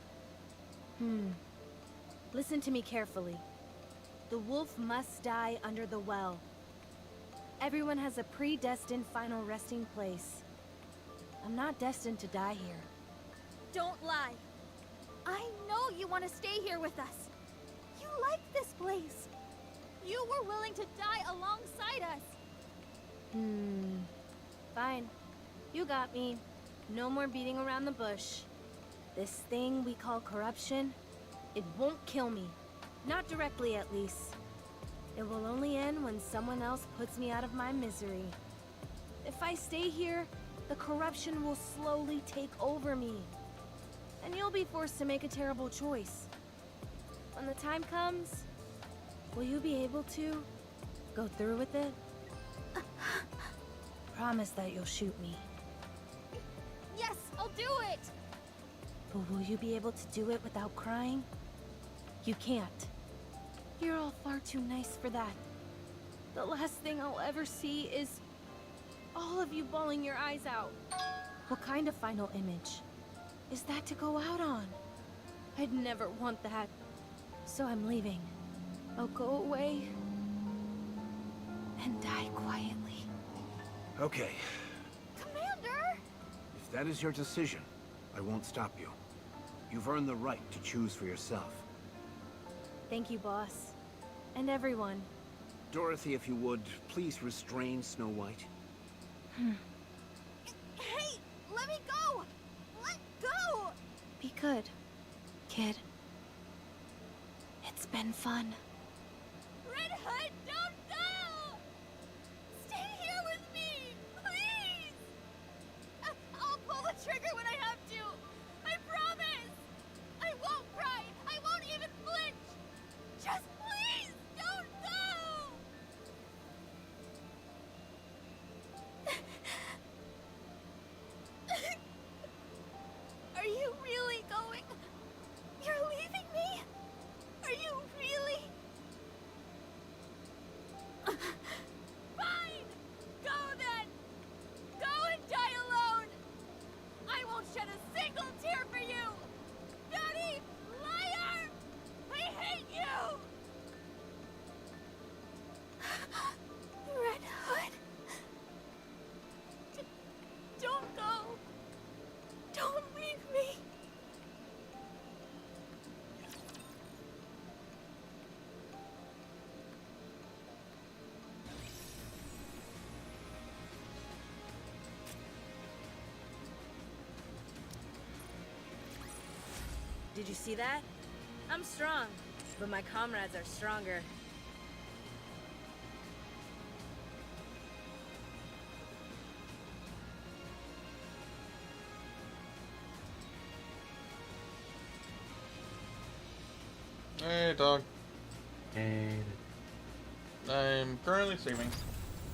Speaker 4: Listen to me carefully. The wolf must die under the well. Everyone has a predestined final resting place. I'm not destined to die here.
Speaker 6: Don't lie. I know you want to stay here with us. You like this place. You were willing to die alongside us.
Speaker 4: Fine. You got me. No more beating around the bush. This thing we call corruption, it won't kill me. Not directly, at least. It will only end when someone else puts me out of my misery. If I stay here, the corruption will slowly take over me. And you'll be forced to make a terrible choice. When the time comes, will you be able to go through with it? Promise that you'll shoot me.
Speaker 6: Yes, I'll do it!
Speaker 4: But will you be able to do it without crying? You can't. You're all far too nice for that. The last thing I'll ever see is all of you bawling your eyes out. What kind of final image is that to go out on? I'd never want that. So I'm leaving. I'll go away and die quietly.
Speaker 3: Okay,
Speaker 6: Commander!
Speaker 3: if that is your decision, I won't stop you. You've earned the right to choose for yourself.
Speaker 4: Thank you, boss. And everyone.
Speaker 3: Dorothy, if you would, please restrain Snow White.
Speaker 6: Hey, let me go! Let go!
Speaker 4: Be good, kid. It's been fun.
Speaker 6: Red Hood, don't go! Stay here with me, please! I'll pull the trigger when I have to. I promise! I won't cry. I won't even flinch. Just please, don't go! Are you really going? You're leaving me? Are you really? Fine! Go then! Go and die alone! I won't shed a single tear for you! Dirty liar! I hate you! Red Hood. Don't go! Don't leave me!
Speaker 4: Did you see that? I'm strong, but my comrades are stronger.
Speaker 1: Hey, dog.
Speaker 7: And
Speaker 1: I'm currently streaming.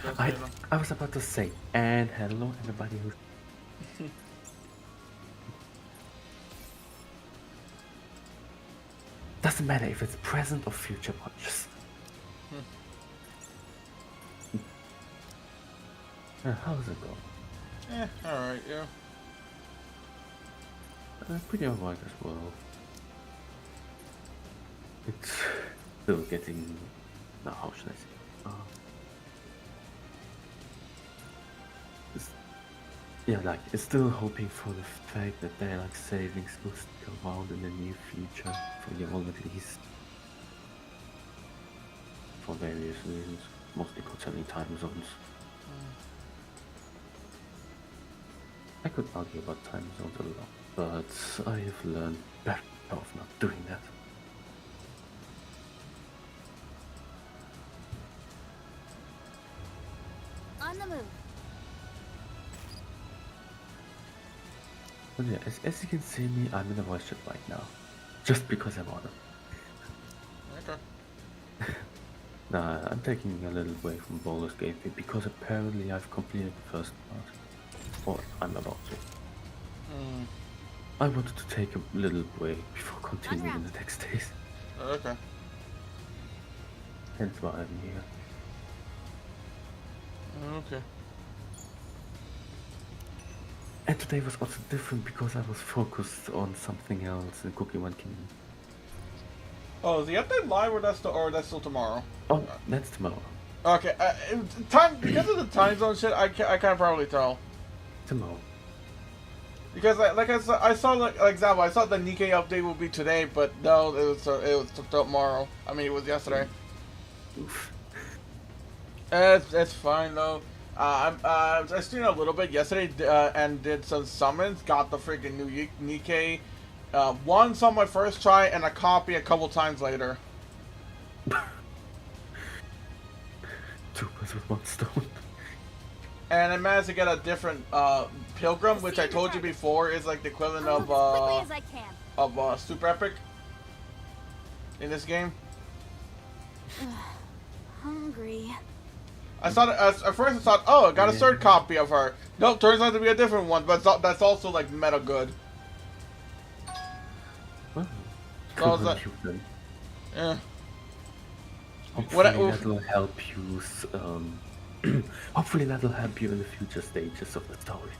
Speaker 1: Just so
Speaker 7: I,
Speaker 1: you know.
Speaker 7: I was about to say, and hello everybody who doesn't matter if it's present or future watchers. How's it going?
Speaker 1: Alright, yeah.
Speaker 7: Pretty alright as well. It's still getting... No, how should I say? Yeah, like, it's still hoping for the fact that their like savings will stick around in the near future for the all at least. For various reasons, mostly concerning time zones. I could argue about time zones a lot, but I have learned better of not doing that.
Speaker 6: On the move.
Speaker 7: But yeah, as you can see me, I'm in a voice chat right now. Just because I want to.
Speaker 1: Okay.
Speaker 7: Nah, I'm taking a little break from Baldur's Gate because apparently I've completed the first part. Or I'm about to. I wanted to take a little break before continuing in the next days.
Speaker 1: Okay.
Speaker 7: Hence why I'm here.
Speaker 1: Okay.
Speaker 7: And today was also different because I was focused on something else in Cookie One Kingdom.
Speaker 1: Oh, is the update live or that's still tomorrow?
Speaker 7: Oh, that's tomorrow.
Speaker 1: Okay, time because of the time zone shit, I can't probably tell.
Speaker 7: Tomorrow.
Speaker 1: Because I saw like example, I thought the Nikke update would be today, but no, it was tomorrow. I mean, it was yesterday.
Speaker 7: Oof.
Speaker 1: It's fine though. I streamed a little bit yesterday and did some summons. Got the freaking new Nikke. Once on my first try and a copy a couple times later.
Speaker 7: 2 birds with one stone.
Speaker 1: And I managed to get a different Pilgrim, which I told you before is like the equivalent
Speaker 6: I'll move as quickly as I can.
Speaker 1: of Super Epic in this game.
Speaker 6: Hungry.
Speaker 1: I thought at first I thought, oh, I got a third copy of her. Nope, turns out to be a different one, but that's also like meta good.
Speaker 7: Well,
Speaker 1: So I was like, yeah.
Speaker 7: hopefully that'll help you. Hopefully that'll help you in the future stages of the story.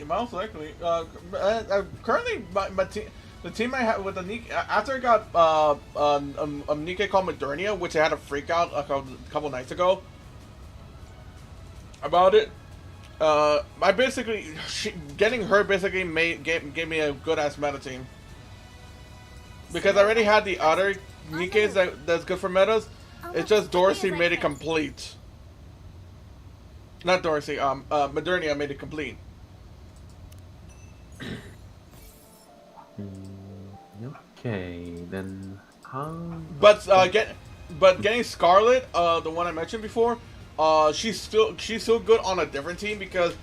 Speaker 1: Most likely. Currently, my team, the team I had with the Nikke, after I got Nikke called Modernia, which I had a freak out a couple nights ago about it. I basically getting her basically gave me a good ass meta team because I already had the other Nikkes that's good for metas. It's just Dorsey made it complete. Not Dorsey. Modernia made it complete.
Speaker 7: Okay, then how?
Speaker 1: But getting Scarlet, the one I mentioned before, she's still good on a different team because,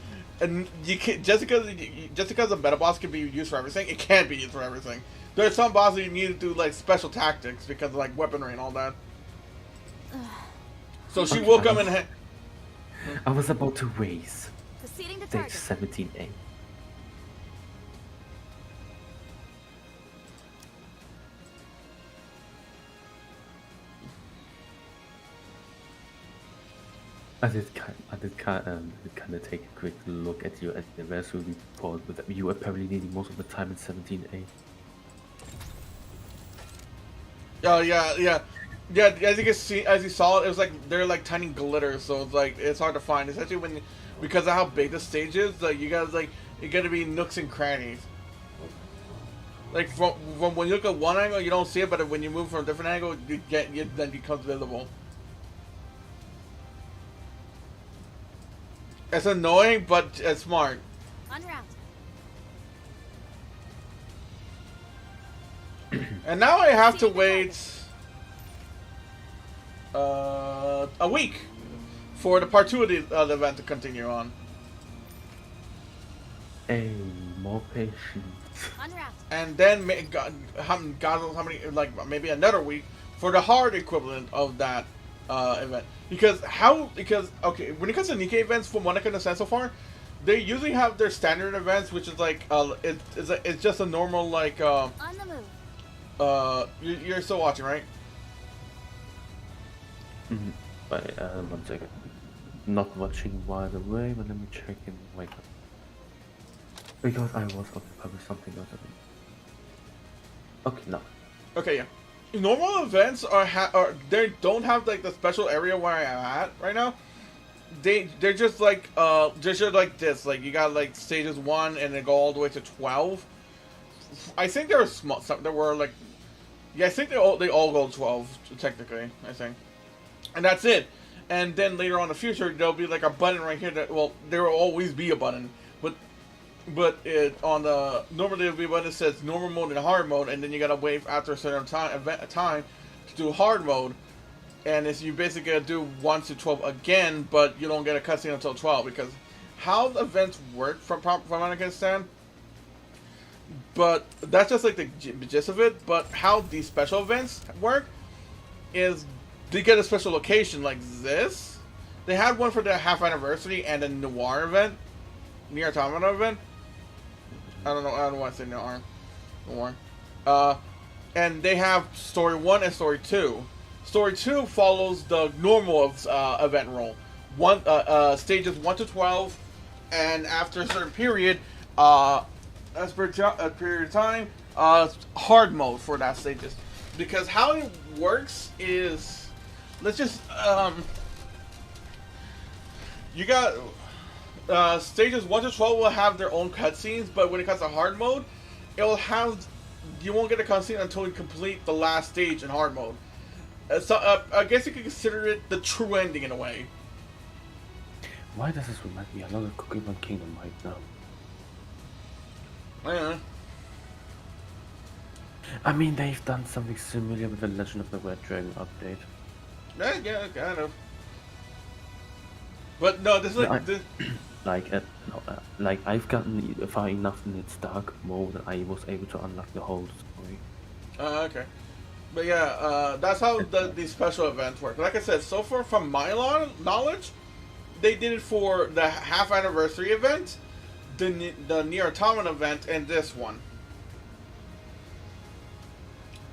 Speaker 1: and you can just because a meta boss can be used for everything, it can't be used for everything. There's some bosses you need to do like special tactics because of like weaponry and all that. So she will come in.
Speaker 7: I was about to raise
Speaker 6: Proceeding to
Speaker 7: stage
Speaker 6: target.
Speaker 7: 17A. I did kind of take a quick look at your anniversary report with you apparently needing most of the time in 17A.
Speaker 1: Oh yeah. As you can see, as you saw, it was like they're like tiny glitters, so it's like it's hard to find, especially when because of how big the stage is. Like you gotta be nooks and crannies. Like from when you look at one angle, you don't see it, but when you move from a different angle, then it becomes visible. It's annoying, but it's smart.
Speaker 6: En route.
Speaker 1: And now I have to wait a week for the part 2 of the event to continue on.
Speaker 7: Hey, more patience.
Speaker 6: En route.
Speaker 1: And then God knows how many, like maybe another week for the hard equivalent of that event. Because okay, when it comes to Nikke events, from what I can understand so far, they usually have their standard events, which is like it's just a normal like
Speaker 6: On the move.
Speaker 1: you're still watching, right?
Speaker 7: Mm-hmm. Wait, 1 second. not watching right away, but let me check in. Wait, because I was occupied with something else. Okay, no.
Speaker 1: Okay, yeah. Normal events are they don't have like the special area where I'm at right now. They're just like this. Like you got like stages 1 and then go all the way to 12. I think there were small. There were like, yeah, I think they all go to 12 technically. I think, and that's it. And then later on in the future, there'll be like a button right here that, well, there will always be a button, but it on the normally there'll be a button that says normal mode and hard mode, and then you gotta wait after a certain time to do hard mode, and it's you basically gotta do 1 to 12 again, but you don't get a cutscene until 12 because how the events work from what I understand. But that's just like the gist of it. But how these special events work is they get a special location like this. They had one for the half anniversary and a Noir event, Nier Automata event. I don't want to say Noir. And they have story 1 and story 2. Story 2 follows the normal event role. Stages 1 to 12, and after a certain period, as per a period of time, hard mode for that stages. Because how it works is, let's just you got stages 1 to 12 will have their own cutscenes, but when it comes to hard mode, it will have you won't get a cutscene until you complete the last stage in hard mode. So I guess you could consider it the true ending in a way.
Speaker 7: Why does this remind me a lot of Cookie Run Kingdom right now?
Speaker 1: Yeah.
Speaker 7: I mean, they've done something similar with the Legend of the Red Dragon update.
Speaker 1: Yeah, kind of. But no, this is like this.
Speaker 7: Like I've gotten far enough in its dark mode that I was able to unlock the whole story.
Speaker 1: Okay. But yeah, that's how these special events work. Like I said, so far from my knowledge, they did it for the half anniversary event, the Nier Automata event, and this one.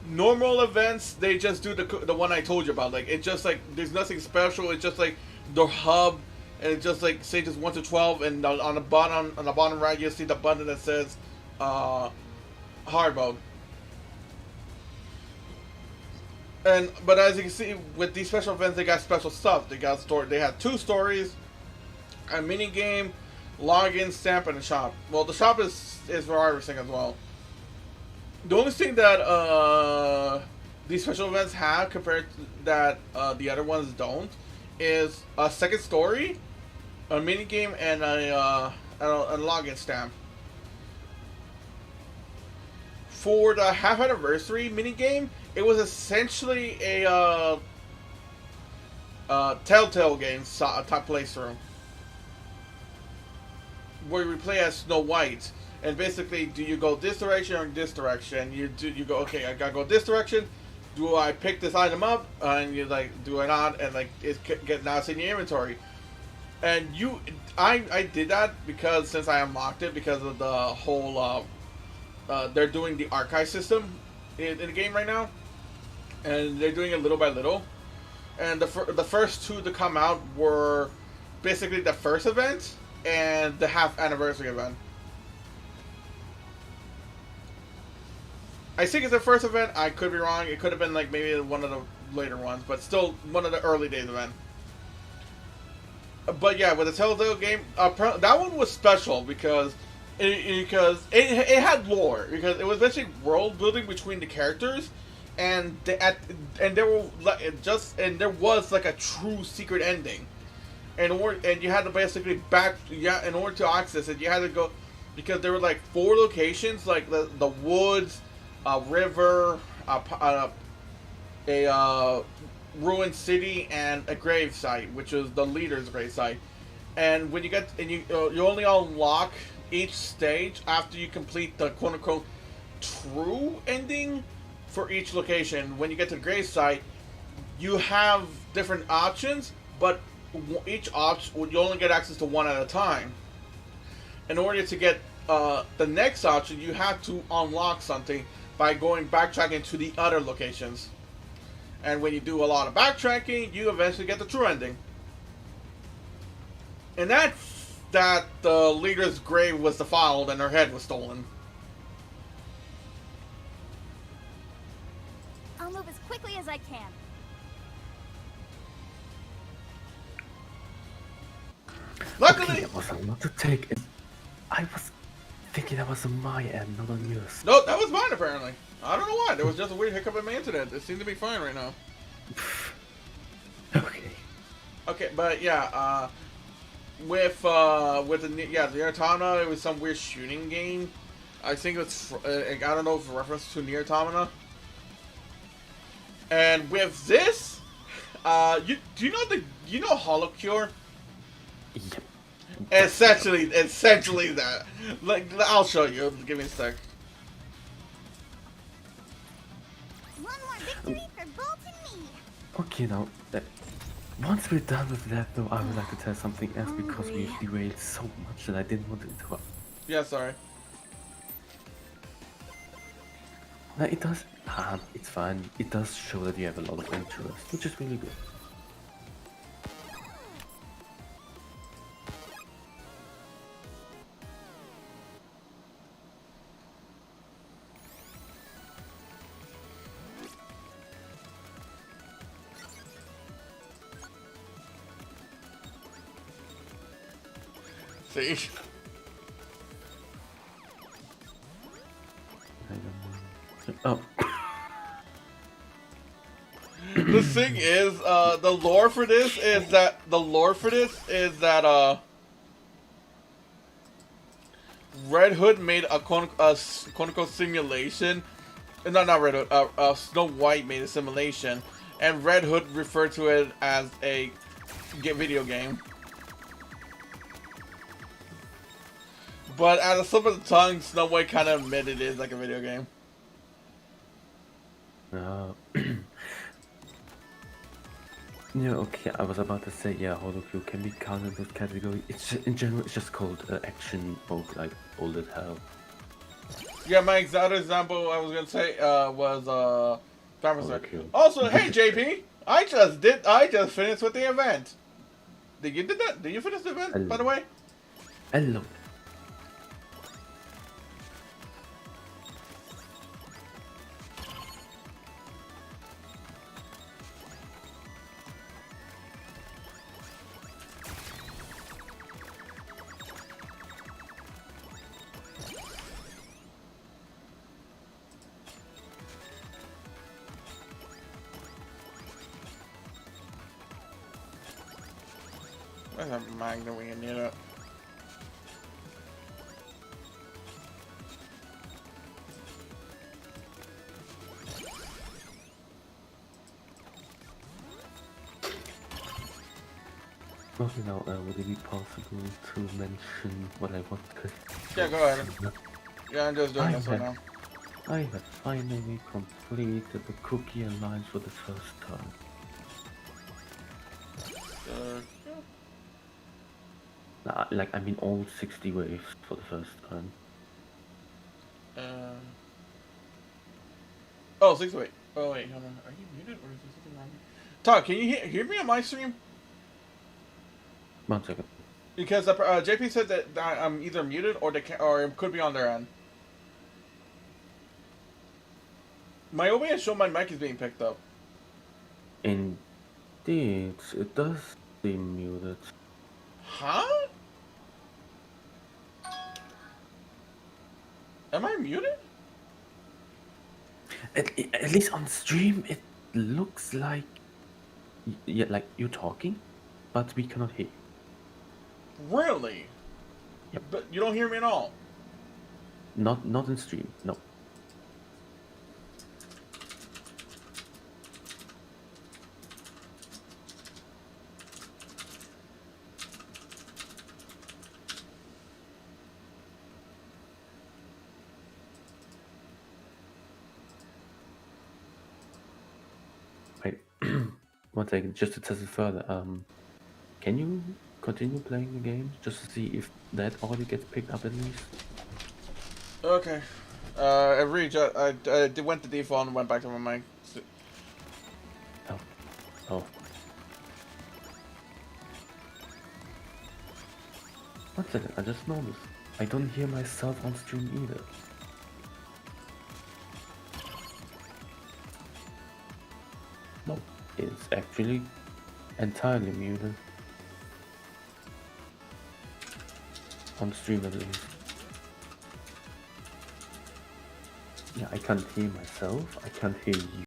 Speaker 1: Normal events, they just do the one I told you about. Like it's just like there's nothing special. It's just like the hub, and it's just like stages 1 to 12, and on the bottom right you'll see the button that says hard mode. But as you can see, with these special events, they got special stuff. They had 2 stories, a mini game, login, stamp, and a shop. Well, the shop is for everything as well. The only thing that these special events have compared to that the other ones don't is a second story, a mini game, and a login stamp. For the half anniversary mini game, it was essentially a Telltale game type playthrough, where you play as Snow White, and basically, do you go this direction or this direction? You go, okay, I gotta go this direction. Do I pick this item up? And you like, do I not? And like, now it's in your inventory. And I did that because since I unlocked it because of the whole they're doing the archive system in the game right now, and they're doing it little by little. And the first 2 to come out were basically the first event and the half anniversary event. I think it's the first event. I could be wrong. It could have been like maybe one of the later ones, but still one of the early days event. But yeah, with the Telltale game, that one was special because it had lore, because it was basically world building between the characters, and there was like a true secret ending, and you had to basically in order to access it, you had to go, because there were like 4 locations, like the woods, a river, a ruined city, and a grave site, which is the leader's grave site. And when you get you only unlock each stage after you complete the quote-unquote true ending for each location. When you get to the grave site, you have different options, but each option you only get access to one at a time. In order to get the next option, you have to unlock something by backtracking to the other locations. And when you do a lot of backtracking, you eventually get the true ending. And that's that the leader's grave was defiled and her head was stolen.
Speaker 6: I'll move as quickly as I can.
Speaker 1: Luckily,
Speaker 7: Okay, that was a lot to take. I was thinking that was on my end, not on yours.
Speaker 1: no, that was mine apparently. I don't know why. There was just a weird hiccup in my internet. It seemed to be fine right now.
Speaker 7: Okay.
Speaker 1: Okay, but yeah, with the Nier Automata, it was some weird shooting game. I think it's I don't know if it's a reference to Nier Automata. And with this, do you know Holocure?
Speaker 7: Yep.
Speaker 1: Essentially that. Like, I'll show you. Give me a sec.
Speaker 6: One more victory for Bolt and me.
Speaker 7: Okay, now, once we're done with that, though, I would like to tell something else because we've derailed so much that I didn't want to interrupt.
Speaker 1: Yeah, sorry.
Speaker 7: Now, it does. It's fine. It does show that you have a lot of interest, which is really good.
Speaker 1: See?
Speaker 7: Oh.
Speaker 1: The thing is, the lore for this is that Red Hood made a quote-unquote simulation. Not Red Hood. Snow White made a simulation, and Red Hood referred to it as a video game. But at a slip of the tongue, Snow White kind of admitted it is like a video game.
Speaker 7: Yeah, okay, I was about to say, yeah, Holocure can be counted in this category. It's just, in general, it's just called action mode, like old as hell.
Speaker 1: Yeah, my exact example I was gonna say was
Speaker 7: Holocure.
Speaker 1: Also, hey JP, I just finished with the event. Did you did that? Did you finish the event, by the way?
Speaker 7: Hello.
Speaker 1: Where's that Magnum we need it?
Speaker 7: Okay, now, would it be possible to mention what I wanted?
Speaker 1: Yeah, go ahead. Yeah, I'm just doing this right now.
Speaker 7: I have finally completed the Cookie Alliance for the first time. Like, I mean all 60 waves for the first time.
Speaker 1: Oh, 60 wait. Oh wait, hold on. Are you muted or is there something wrong? Todd, can you hear me on my stream?
Speaker 7: 1 second.
Speaker 1: Because JP said that I'm either muted or it could be on their end. My OBS showed my mic is being picked up.
Speaker 7: Indeed, it does seem muted.
Speaker 1: Huh? Am I muted?
Speaker 7: At least on stream, it looks like, yeah, like you're talking, but we cannot hear you.
Speaker 1: Really?
Speaker 7: Yep.
Speaker 1: But you don't hear me at all?
Speaker 7: Not in stream, no. Wait, 1 second, just to test it further, can you continue playing the game just to see if that audio gets picked up at least?
Speaker 1: Okay. I went to default and went back to my mic.
Speaker 7: Oh. One second, I just noticed. I don't hear myself on stream either. No, it's actually entirely muted. On stream at least. Yeah, I can't hear myself, I can't hear you.